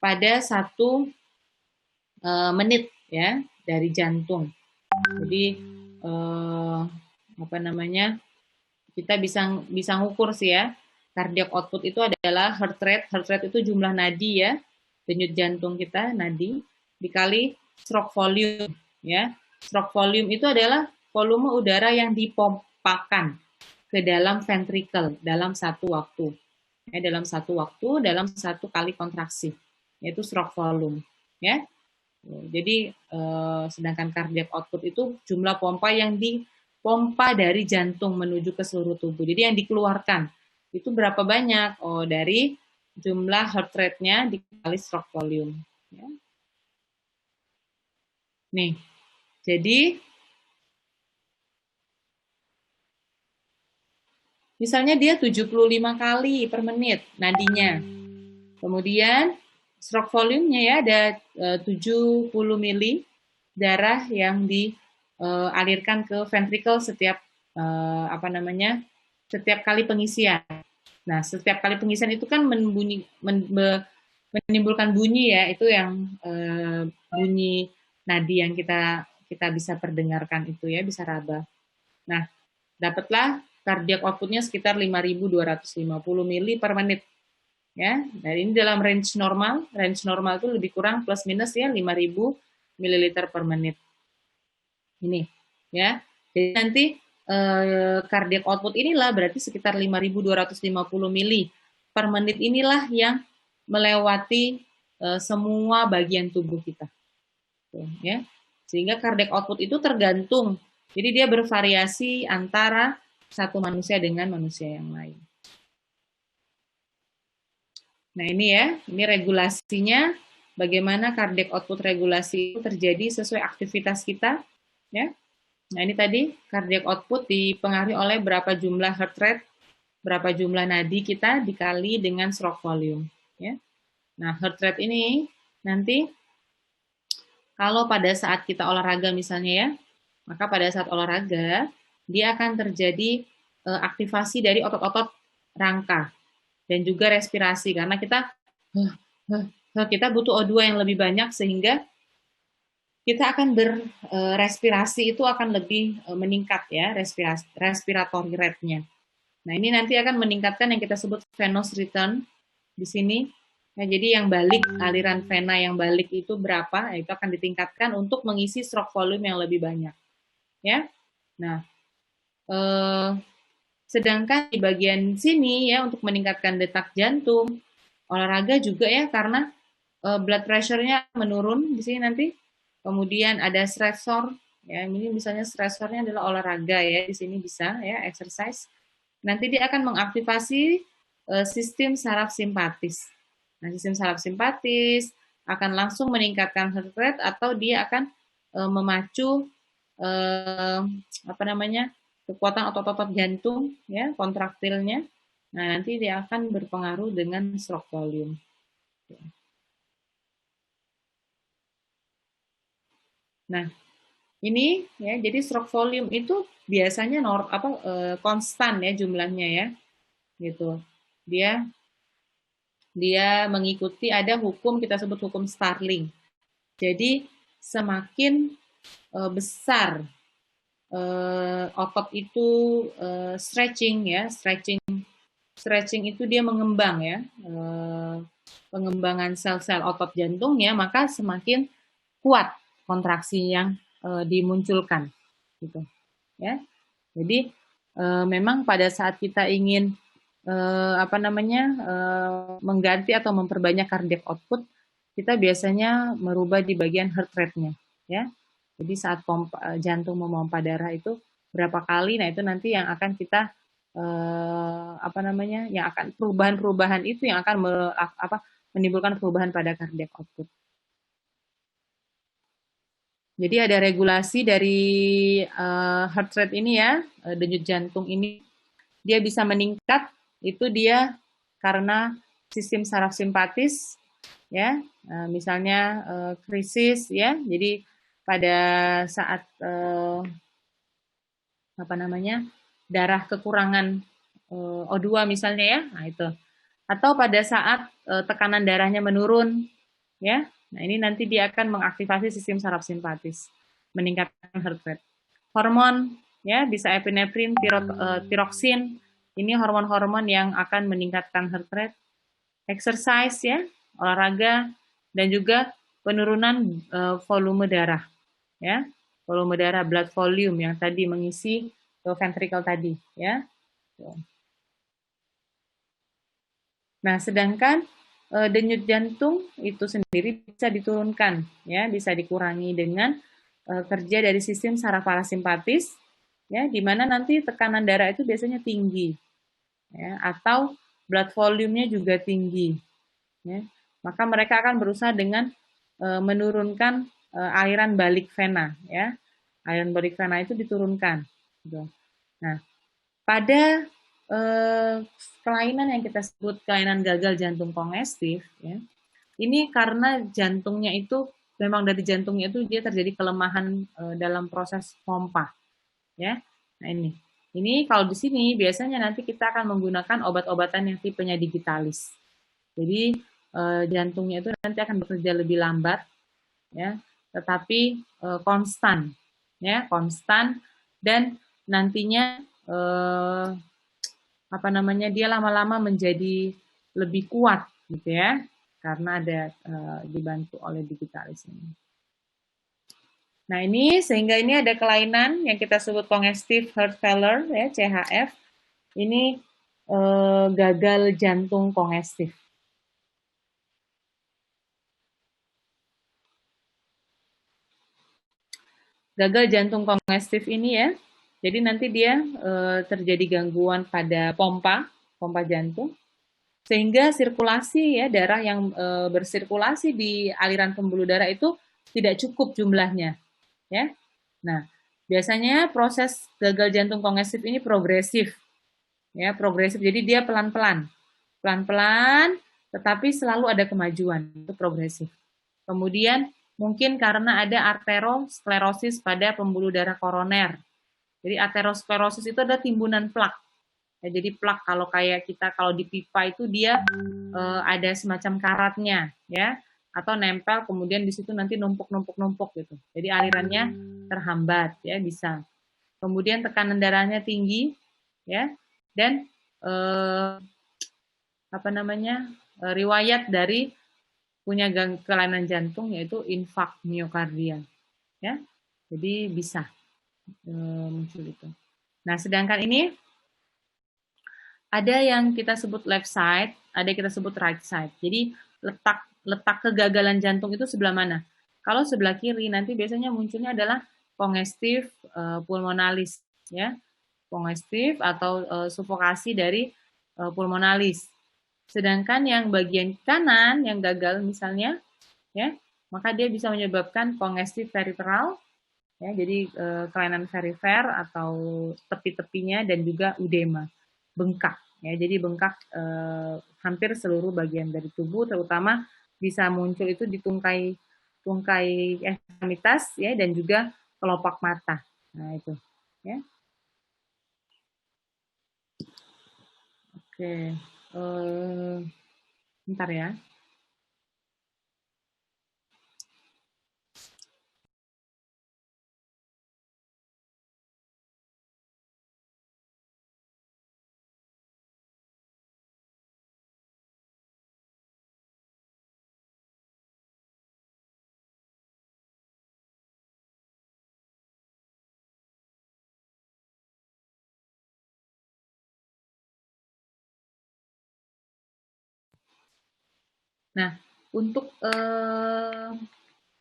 pada 1 menit ya dari jantung. Jadi kita bisa ngukur sih ya. Cardiac output itu adalah heart rate. Heart rate itu jumlah nadi ya, denyut jantung kita, nadi, dikali stroke volume ya. Stroke volume itu adalah volume udara yang dipompakan ke dalam ventricle dalam satu waktu. Ya, dalam satu kali kontraksi, yaitu stroke volume ya. Jadi sedangkan cardiac output itu jumlah pompa yang dipompa dari jantung menuju ke seluruh tubuh. Jadi yang dikeluarkan itu berapa banyak? Oh, dari jumlah heart rate-nya dikali stroke volume. Ya. Nih, jadi misalnya dia 75 kali per menit nadinya. Kemudian stroke volume-nya ya ada 70 mili darah yang dialirkan ke ventricle setiap setiap kali pengisian. Nah, setiap kali pengisian itu kan menimbulkan bunyi ya, itu yang bunyi nadi yang kita bisa perdengarkan itu ya, bisa raba. Nah, dapatlah cardiac output-nya sekitar 5.250 mili per menit. Ya, dan ini dalam range normal. Range normal itu lebih kurang plus minus ya 5.000 ml per menit. Ini ya. Jadi nanti cardiac output inilah berarti sekitar 5.250 mili per menit inilah yang melewati semua bagian tubuh kita. Tuh, ya. Sehingga cardiac output itu tergantung. Jadi dia bervariasi antara satu manusia dengan manusia yang lain. Nah ini ya, ini regulasinya, bagaimana cardiac output regulasi itu terjadi sesuai aktivitas kita. Ya. Nah ini tadi cardiac output dipengaruhi oleh berapa jumlah heart rate, berapa jumlah nadi kita dikali dengan stroke volume. Ya. Nah heart rate ini nanti kalau pada saat kita olahraga misalnya ya, maka pada saat olahraga dia akan terjadi aktivasi dari otot-otot rangka dan juga respirasi karena kita butuh O2 yang lebih banyak sehingga kita akan berrespirasi itu akan lebih meningkat ya respiratory rate-nya. Nah, ini nanti akan meningkatkan yang kita sebut venous return di sini. Nah, jadi yang balik, aliran vena yang balik itu berapa, itu akan ditingkatkan untuk mengisi stroke volume yang lebih banyak. Ya. Nah, sedangkan di bagian sini ya untuk meningkatkan detak jantung, olahraga juga ya karena blood pressure-nya menurun di sini nanti. Kemudian ada stressor, ya ini misalnya stressornya adalah olahraga ya, di sini bisa ya exercise. Nanti dia akan mengaktifasi sistem saraf simpatis. Nah, sistem saraf simpatis akan langsung meningkatkan heart rate atau dia akan memacu kekuatan otot-otot jantung ya, kontraktilnya. Nah, nanti dia akan berpengaruh dengan stroke volume. Nah, ini ya, jadi stroke volume itu biasanya konstan ya jumlahnya ya, gitu. Dia mengikuti ada hukum kita sebut hukum Starling. Jadi semakin besar otot itu stretching itu dia mengembang ya, pengembangan sel-sel otot jantungnya, maka semakin kuat kontraksi yang dimunculkan gitu ya. Jadi memang pada saat kita ingin mengganti atau memperbanyak cardiac output, kita biasanya merubah di bagian heart rate-nya ya. Jadi saat jantung memompa darah itu berapa kali, nah itu nanti yang akan kita yang akan perubahan-perubahan itu yang akan menimbulkan perubahan pada cardiac output. Jadi ada regulasi dari heart rate ini ya, denyut jantung ini dia bisa meningkat, itu dia karena sistem saraf simpatis ya, misalnya krisis ya, jadi pada saat darah kekurangan O2 misalnya ya, nah itu, atau pada saat tekanan darahnya menurun ya. Nah, ini nanti dia akan mengaktifasi sistem saraf simpatis, meningkatkan heart rate. Hormon, ya bisa epinefrin, tiroksin, ini hormon-hormon yang akan meningkatkan heart rate. Exercise, ya, olahraga, dan juga penurunan volume darah, ya, volume darah, blood volume yang tadi mengisi ventricle tadi, ya. Nah, sedangkan denyut jantung itu sendiri bisa diturunkan, ya, bisa dikurangi dengan kerja dari sistem saraf parasimpatis, ya, di mana nanti tekanan darah itu biasanya tinggi, ya, atau blood volume-nya juga tinggi, ya. Maka mereka akan berusaha dengan menurunkan aliran balik vena, ya, aliran balik vena itu diturunkan. Gitu. Nah, pada kelainan yang kita sebut kelainan gagal jantung kongestif, ya, ini karena jantungnya itu memang dari jantungnya itu dia terjadi kelemahan dalam proses pompa, ya. Nah ini kalau di sini biasanya nanti kita akan menggunakan obat-obatan yang tipenya digitalis. Jadi jantungnya itu nanti akan bekerja lebih lambat, ya, tetapi konstan, ya, konstan, dan nantinya dia lama-lama menjadi lebih kuat, gitu ya, karena ada dibantu oleh digitalis ini. Nah, ini sehingga ini ada kelainan yang kita sebut congestive heart failure ya, CHF. Ini gagal jantung kongestif. Gagal jantung kongestif ini ya. Jadi nanti dia terjadi gangguan pada pompa jantung, sehingga sirkulasi ya darah yang bersirkulasi di aliran pembuluh darah itu tidak cukup jumlahnya, ya. Nah, biasanya proses gagal jantung kongestif ini progresif, ya progresif. Jadi dia pelan-pelan, tetapi selalu ada kemajuan, itu progresif. Kemudian mungkin karena ada arteriosklerosis pada pembuluh darah koroner. Jadi arteriosklerosis itu ada timbunan plak. Ya, jadi plak kalau kayak kita kalau di pipa itu dia ada semacam karatnya, ya, atau nempel kemudian di situ nanti numpuk gitu. Jadi alirannya terhambat, ya bisa. Kemudian tekanan darahnya tinggi, ya, dan riwayat dari punya kelainan jantung yaitu infak miokardial, ya. Jadi bisa muncul itu. Nah, sedangkan ini ada yang kita sebut left side, ada yang kita sebut right side. Jadi letak kegagalan jantung itu sebelah mana? Kalau sebelah kiri nanti biasanya munculnya adalah congestive pulmonalis, ya, congestive atau sufokasi dari pulmonalis. Sedangkan yang bagian kanan yang gagal misalnya, ya, maka dia bisa menyebabkan congestive peripheral, ya, jadi kelainan perifer atau tepi-tepinya dan juga udema, bengkak, ya, jadi bengkak hampir seluruh bagian dari tubuh, terutama bisa muncul itu di tungkai ekstremitas, ya, dan juga kelopak mata. Nah itu, ya. Oke, bentar ya. Nah, untuk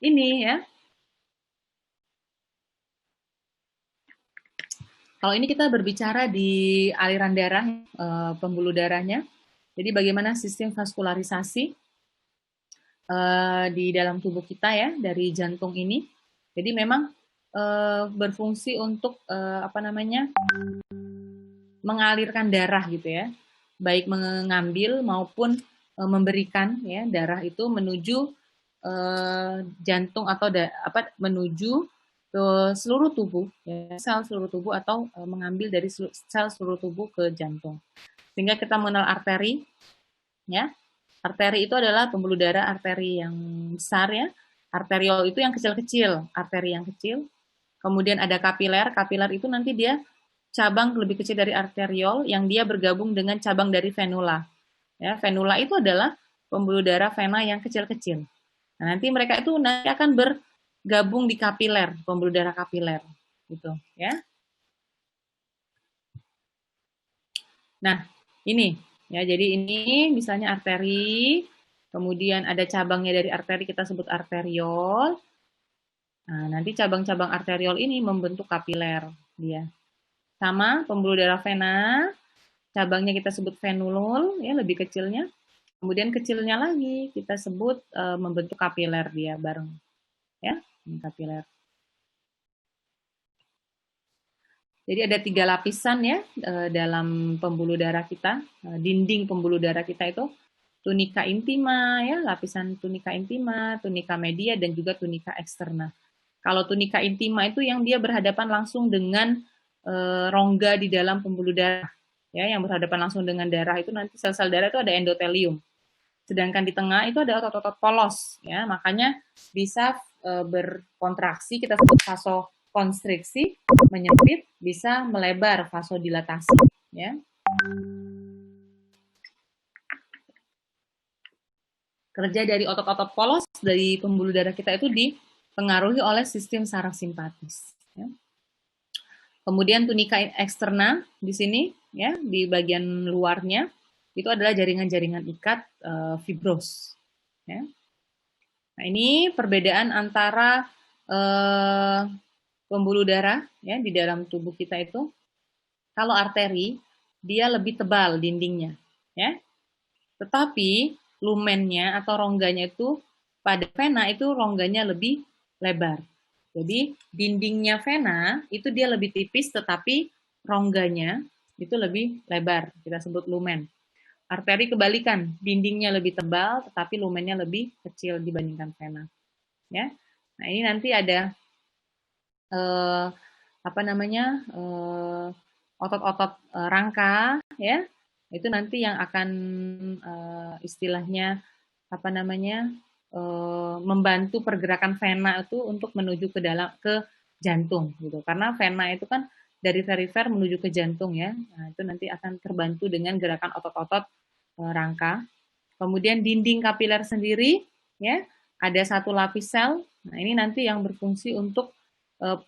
ini ya, kalau ini kita berbicara di aliran darah, pembuluh darahnya. Jadi bagaimana sistem vaskularisasi di dalam tubuh kita ya dari jantung ini. Jadi memang berfungsi untuk mengalirkan darah gitu ya, baik mengambil maupun memberikan ya darah itu menuju jantung atau menuju ke seluruh tubuh, ya, sel seluruh tubuh atau mengambil dari sel seluruh tubuh ke jantung. Sehingga kita mengenal arteri, ya. Arteri itu adalah pembuluh darah arteri yang besar ya. Arteriol itu yang kecil-kecil, arteri yang kecil. Kemudian ada kapiler, kapiler itu nanti dia cabang lebih kecil dari arteriol yang dia bergabung dengan cabang dari venula. Ya, venula itu adalah pembuluh darah vena yang kecil-kecil. Nah, nanti mereka itu nanti akan bergabung di kapiler, pembuluh darah kapiler, gitu, ya. Nah, ini, ya, jadi ini misalnya arteri, kemudian ada cabangnya dari arteri kita sebut arteriol. Nah, nanti cabang-cabang arteriol ini membentuk kapiler dia. Sama pembuluh darah vena, cabangnya kita sebut venulul, ya lebih kecilnya. Kemudian kecilnya lagi kita sebut membentuk kapiler dia bareng, ya kapiler. Jadi ada 3 lapisan ya dalam pembuluh darah kita, dinding pembuluh darah kita itu tunika intima ya, lapisan tunika intima, tunika media dan juga tunika eksterna. Kalau tunika intima itu yang dia berhadapan langsung dengan rongga di dalam pembuluh darah, ya, yang berhadapan langsung dengan darah itu nanti sel-sel darah itu ada endotelium. Sedangkan di tengah itu ada otot-otot polos, ya, makanya bisa berkontraksi, kita sebut vasokonstriksi, menyempit, bisa melebar, vasodilatasi, ya. Kerja dari otot-otot polos dari pembuluh darah kita itu di dipengaruhi oleh sistem saraf simpatis. Ya. Kemudian tunika eksterna di sini, ya, di bagian luarnya itu adalah jaringan-jaringan ikat fibros. Ya. Nah, ini perbedaan antara pembuluh darah ya di dalam tubuh kita itu. Kalau arteri dia lebih tebal dindingnya, ya. Tetapi lumennya atau rongganya itu pada vena itu rongganya lebih lebar. Jadi dindingnya vena itu dia lebih tipis tetapi rongganya itu lebih lebar. Kita sebut lumen. Arteri kebalikan, dindingnya lebih tebal tetapi lumennya lebih kecil dibandingkan vena. Ya. Nah, ini nanti ada otot-otot rangka ya. Itu nanti yang akan istilahnya membantu pergerakan vena itu untuk menuju ke jantung gitu. Karena vena itu kan dari perifer menuju ke jantung ya. Nah, itu nanti akan terbantu dengan gerakan otot-otot rangka. Kemudian dinding kapiler sendiri ya, ada satu lapis sel. Nah, ini nanti yang berfungsi untuk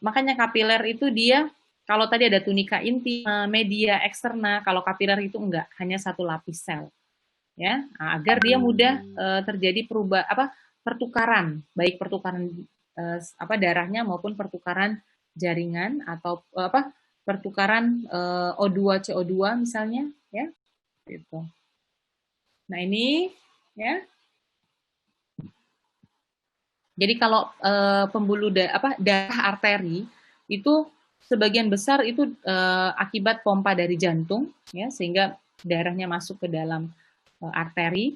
makanya kapiler itu dia kalau tadi ada tunika inti, media eksterna, kalau kapiler itu enggak, hanya satu lapis sel. Ya, nah, agar dia mudah terjadi pertukaran, baik pertukaran darahnya maupun pertukaran jaringan atau pertukaran O2 CO2 misalnya, ya. Gitu. Nah, ini ya. Jadi kalau pembuluh darah arteri itu sebagian besar itu akibat pompa dari jantung ya, sehingga darahnya masuk ke dalam arteri.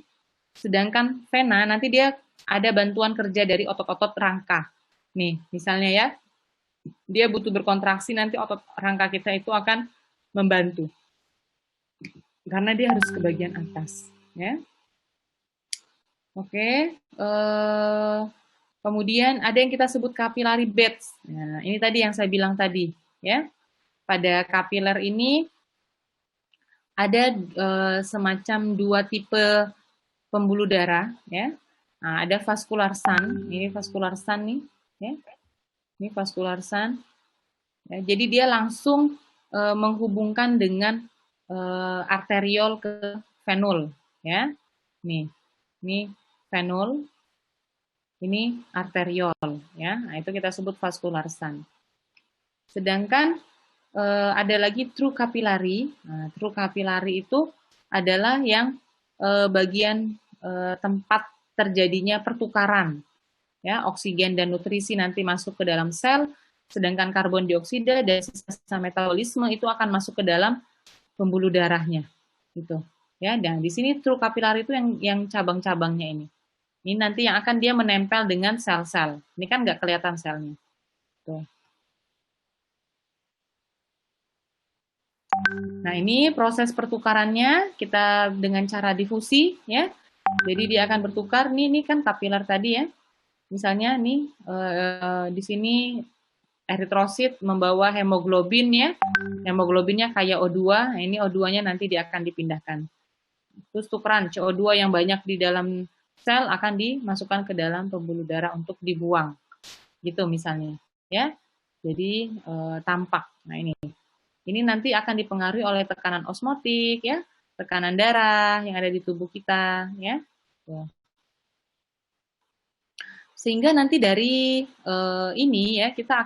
Sedangkan vena nanti dia ada bantuan kerja dari otot-otot rangka. Nih, misalnya ya, dia butuh berkontraksi, nanti otot rangka kita itu akan membantu. Karena dia harus ke bagian atas, ya. Oke, kemudian ada yang kita sebut capillary beds. Nah, ini tadi yang saya bilang tadi, ya. Pada kapiler ini ada semacam dua tipe pembuluh darah, ya. Nah, ada vascular sun, ini vascular sun nih, ya. Ini vascular sun. Ya, jadi dia langsung menghubungkan dengan arteriol ke venul, ya. Nih, ini venul, ini arteriol, ya. Nah, itu kita sebut vascular sun. Sedangkan ada lagi true capillary. Nah, true capillary itu adalah yang bagian tempat terjadinya pertukaran, ya, oksigen dan nutrisi nanti masuk ke dalam sel, sedangkan karbon dioksida dan sisa-sisa metabolisme itu akan masuk ke dalam pembuluh darahnya, gitu. Ya, dan di sini true capillary itu yang cabang-cabangnya ini. Ini nanti yang akan dia menempel dengan sel-sel. Ini kan nggak kelihatan selnya. Tuh. Nah, ini proses pertukarannya kita dengan cara difusi, ya. Jadi dia akan bertukar. Ini kan kapiler tadi ya. Misalnya nih di sini eritrosit membawa hemoglobin ya. Hemoglobinnya kayak O2. Nah, ini O2-nya nanti dia akan dipindahkan. Terus tukeran CO2 yang banyak di dalam sel akan dimasukkan ke dalam pembuluh darah untuk dibuang. Gitu misalnya, ya. Jadi tampak. Nah, ini nanti akan dipengaruhi oleh tekanan osmotik ya, tekanan darah yang ada di tubuh kita ya. Sehingga nanti dari ini ya kita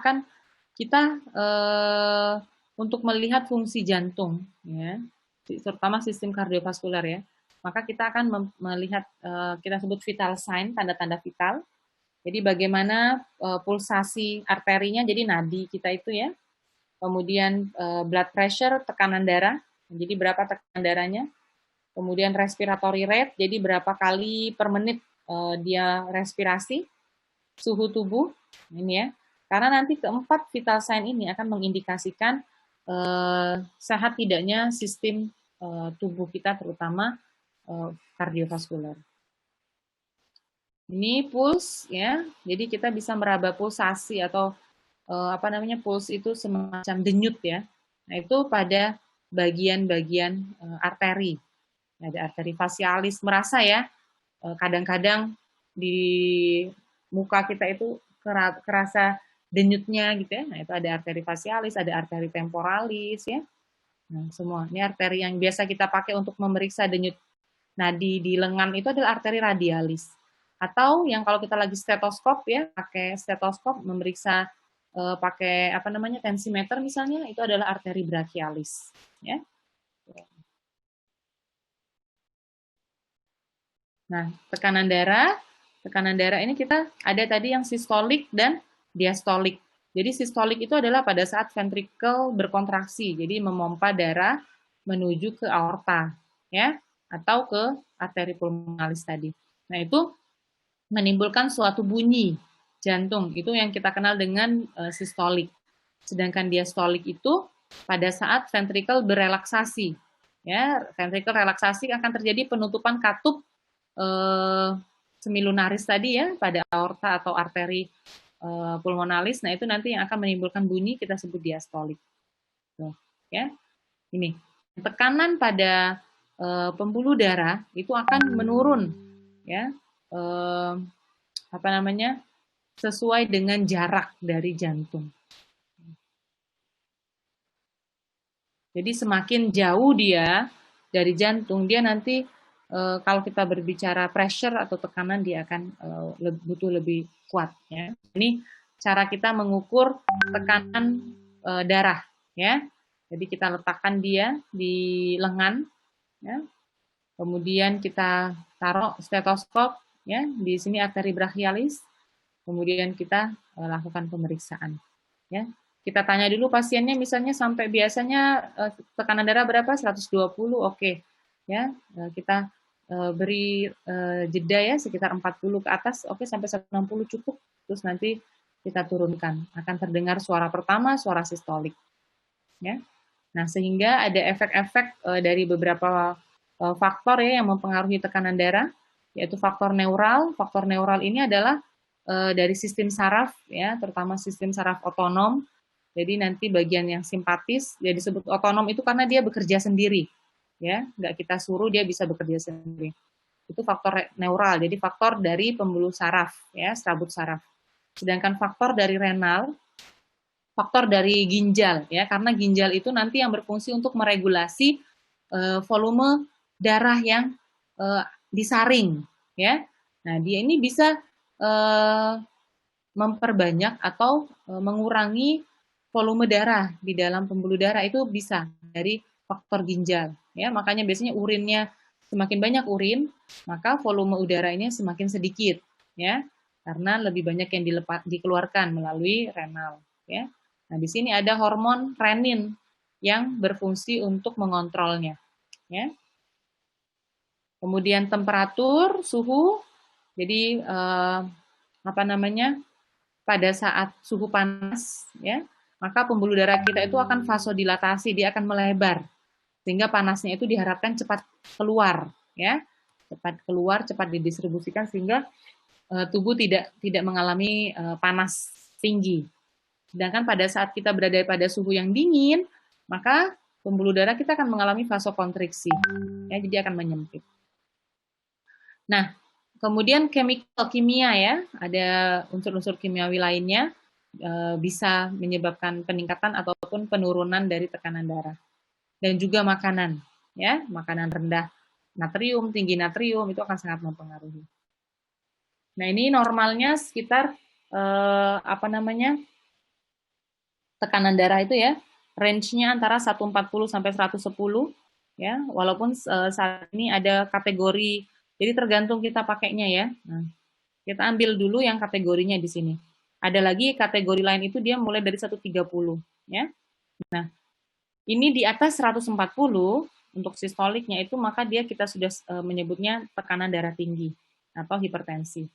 untuk melihat fungsi jantung ya, terutama sistem kardiovaskuler ya. Maka kita akan melihat kita sebut vital sign, tanda-tanda vital. Jadi bagaimana pulsasi arterinya, jadi nadi kita itu ya. Kemudian blood pressure, tekanan darah, jadi berapa tekanan darahnya. Kemudian respiratory rate, jadi berapa kali per menit dia respirasi. Suhu tubuh, ini ya. Karena nanti keempat vital sign ini akan mengindikasikan sehat tidaknya sistem tubuh kita, terutama kardiovaskuler. Ini pulse ya, jadi kita bisa meraba pulsasi atau pulse itu semacam denyut ya. Nah, itu pada bagian-bagian arteri. Ada arteri facialis, merasa ya, kadang-kadang di muka kita itu kerasa denyutnya gitu ya. Nah, itu ada arteri facialis, ada arteri temporalis ya. Nah, semua ini arteri yang biasa kita pakai untuk memeriksa denyut nadi di lengan itu adalah arteri radialis. Atau yang kalau kita lagi stetoskop ya, pakai stetoskop memeriksa pakai apa namanya tensimeter misalnya, itu adalah arteri brachialis ya. Nah, tekanan darah ini kita ada tadi yang sistolik dan diastolik. Jadi sistolik itu adalah pada saat ventrikel berkontraksi, jadi memompa darah menuju ke aorta, ya, atau ke arteri pulmonalis tadi. Nah, itu menimbulkan suatu bunyi jantung, itu yang kita kenal dengan sistolik. Sedangkan diastolik itu pada saat ventrikel berelaksasi, ya, ventrikel relaksasi akan terjadi penutupan katup semilunaris tadi ya pada aorta atau arteri pulmonalis. Nah, itu nanti yang akan menimbulkan bunyi kita sebut diastolik. Tuh, ya. Ini tekanan pada pembuluh darah itu akan menurun ya. Apa namanya? Sesuai dengan jarak dari jantung. Jadi semakin jauh dia dari jantung, dia nanti kalau kita berbicara pressure atau tekanan dia akan butuh lebih kuat ya. Ini cara kita mengukur tekanan darah ya. Jadi kita letakkan dia di lengan ya. Kemudian kita taruh stetoskop ya, di sini arteri brachialis. Kemudian kita lakukan pemeriksaan ya. Kita tanya dulu pasiennya misalnya sampai biasanya tekanan darah berapa? 120, oke. Ya, kita beri jeda ya sekitar 40 ke atas, oke, sampai 160 cukup. Terus nanti kita turunkan. Akan terdengar suara pertama, suara sistolik. Ya. Nah, sehingga ada efek-efek dari beberapa faktor ya yang mempengaruhi tekanan darah, yaitu faktor neural. Faktor neural ini adalah dari sistem saraf ya, terutama sistem saraf otonom. Jadi nanti bagian yang simpatis, dia disebut otonom itu karena dia bekerja sendiri, ya, nggak kita suruh dia bisa bekerja sendiri. Itu faktor neural, jadi faktor dari pembuluh saraf, ya, serabut saraf. Sedangkan faktor dari renal, faktor dari ginjal, ya, karena ginjal itu nanti yang berfungsi untuk meregulasi volume darah yang disaring, ya. Nah, dia ini bisa memperbanyak atau mengurangi volume darah di dalam pembuluh darah itu bisa dari faktor ginjal ya, makanya biasanya urinnya semakin banyak urin maka volume udaranya semakin sedikit ya, karena lebih banyak yang dikeluarkan melalui renal ya. Nah, di sini ada hormon renin yang berfungsi untuk mengontrolnya ya. Kemudian temperatur, suhu, jadi apa namanya, pada saat suhu panas ya, maka pembuluh darah kita itu akan vasodilatasi, dia akan melebar, sehingga panasnya itu diharapkan cepat keluar, ya, cepat keluar, cepat didistribusikan, sehingga tubuh tidak mengalami panas tinggi. Sedangkan pada saat kita berada pada suhu yang dingin, maka pembuluh darah kita akan mengalami vasokonstriksi, ya, jadi akan menyempit. Nah, kemudian kimia ya, ada unsur-unsur kimiawi lainnya bisa menyebabkan peningkatan ataupun penurunan dari tekanan darah. Dan juga makanan, ya, makanan rendah natrium, tinggi natrium itu akan sangat mempengaruhi. Nah, ini normalnya sekitar apa namanya, tekanan darah itu ya, range-nya antara 140 sampai 110 ya, walaupun saat ini ada kategori, jadi tergantung kita pakainya ya. Nah, kita ambil dulu yang kategorinya di sini. Ada lagi kategori lain itu dia mulai dari 130 ya. Nah, ini di atas 140 untuk sistoliknya itu maka dia kita sudah menyebutnya tekanan darah tinggi atau hipertensi.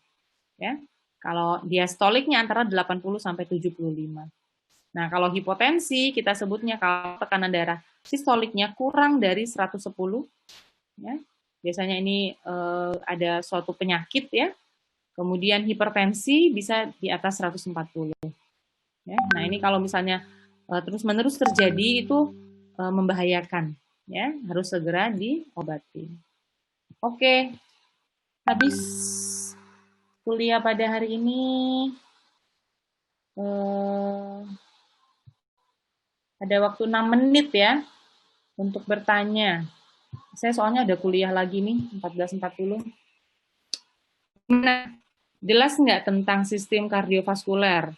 Ya. Kalau diastoliknya antara 80 sampai 75. Nah, kalau hipotensi kita sebutnya kalau tekanan darah sistoliknya kurang dari 110 ya. Biasanya ini ada suatu penyakit ya. Kemudian hipertensi bisa di atas 140. Ya. Nah, ini kalau misalnya terus-menerus terjadi itu membahayakan, ya, harus segera diobati. Oke, habis kuliah pada hari ini. Ada waktu 6 menit ya untuk bertanya. Saya soalnya ada kuliah lagi nih, 14.40. Nah, jelas nggak tentang sistem kardiovaskuler?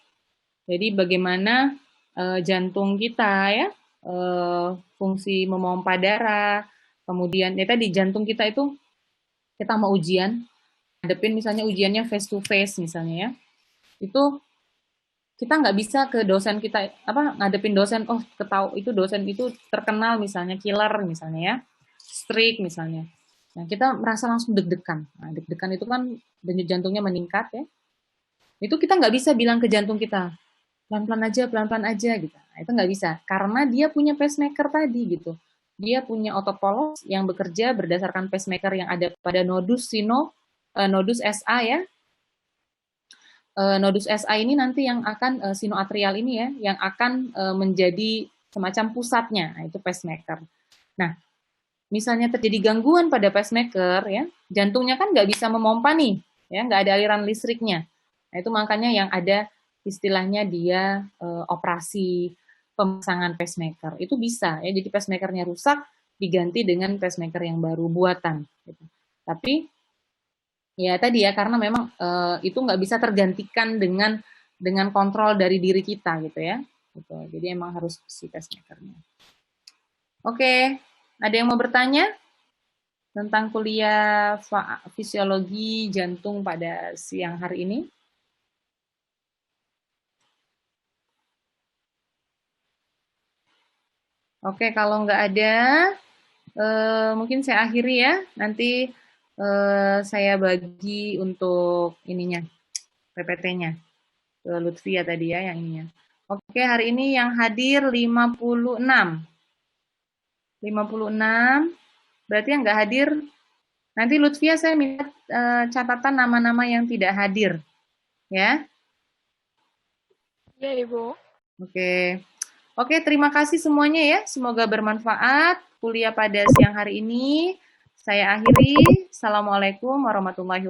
Jadi bagaimana jantung kita ya, fungsi memompa darah, kemudian ya tadi jantung kita itu kita mau ujian, hadapin misalnya ujiannya face to face misalnya ya, itu kita nggak bisa ke dosen kita apa ngadepin dosen oh ketahu itu dosen itu terkenal misalnya killer misalnya ya strict misalnya. Nah, kita merasa langsung deg-degan. Nah, deg-degan itu kan denyut jantungnya meningkat ya. Itu kita nggak bisa bilang ke jantung kita, pelan-pelan aja gitu. Nah, itu nggak bisa, karena dia punya pacemaker tadi gitu. Dia punya otot polos yang bekerja berdasarkan pacemaker yang ada pada nodus SA ya. Nodus SA ini nanti yang akan sinoatrial ini ya, yang akan menjadi semacam pusatnya, nah, itu pacemaker. Nah, misalnya terjadi gangguan pada pacemaker ya, jantungnya kan nggak bisa memompa nih, ya nggak ada aliran listriknya. Nah itu makanya yang ada istilahnya dia operasi pemasangan pacemaker itu bisa ya, jadi pacemakernya rusak diganti dengan pacemaker yang baru buatan. Gitu. Tapi ya tadi ya karena memang itu nggak bisa tergantikan dengan kontrol dari diri kita gitu ya. Gitu. Jadi emang harus si pacemakernya. Oke, ada yang mau bertanya tentang kuliah fisiologi jantung pada siang hari ini? Oke, kalau nggak ada, mungkin saya akhiri ya. Nanti saya bagi untuk ininya, PPT-nya. Ke Lutfia tadi ya, yang ininya. Oke, hari ini yang hadir 56. 56, berarti yang nggak hadir, nanti Lutfia saya minta catatan nama-nama yang tidak hadir. Ya. Ya, Ibu. Oke. Oke, terima kasih semuanya ya. Semoga bermanfaat kuliah pada siang hari ini. Saya akhiri. Assalamualaikum warahmatullahi wabarakatuh.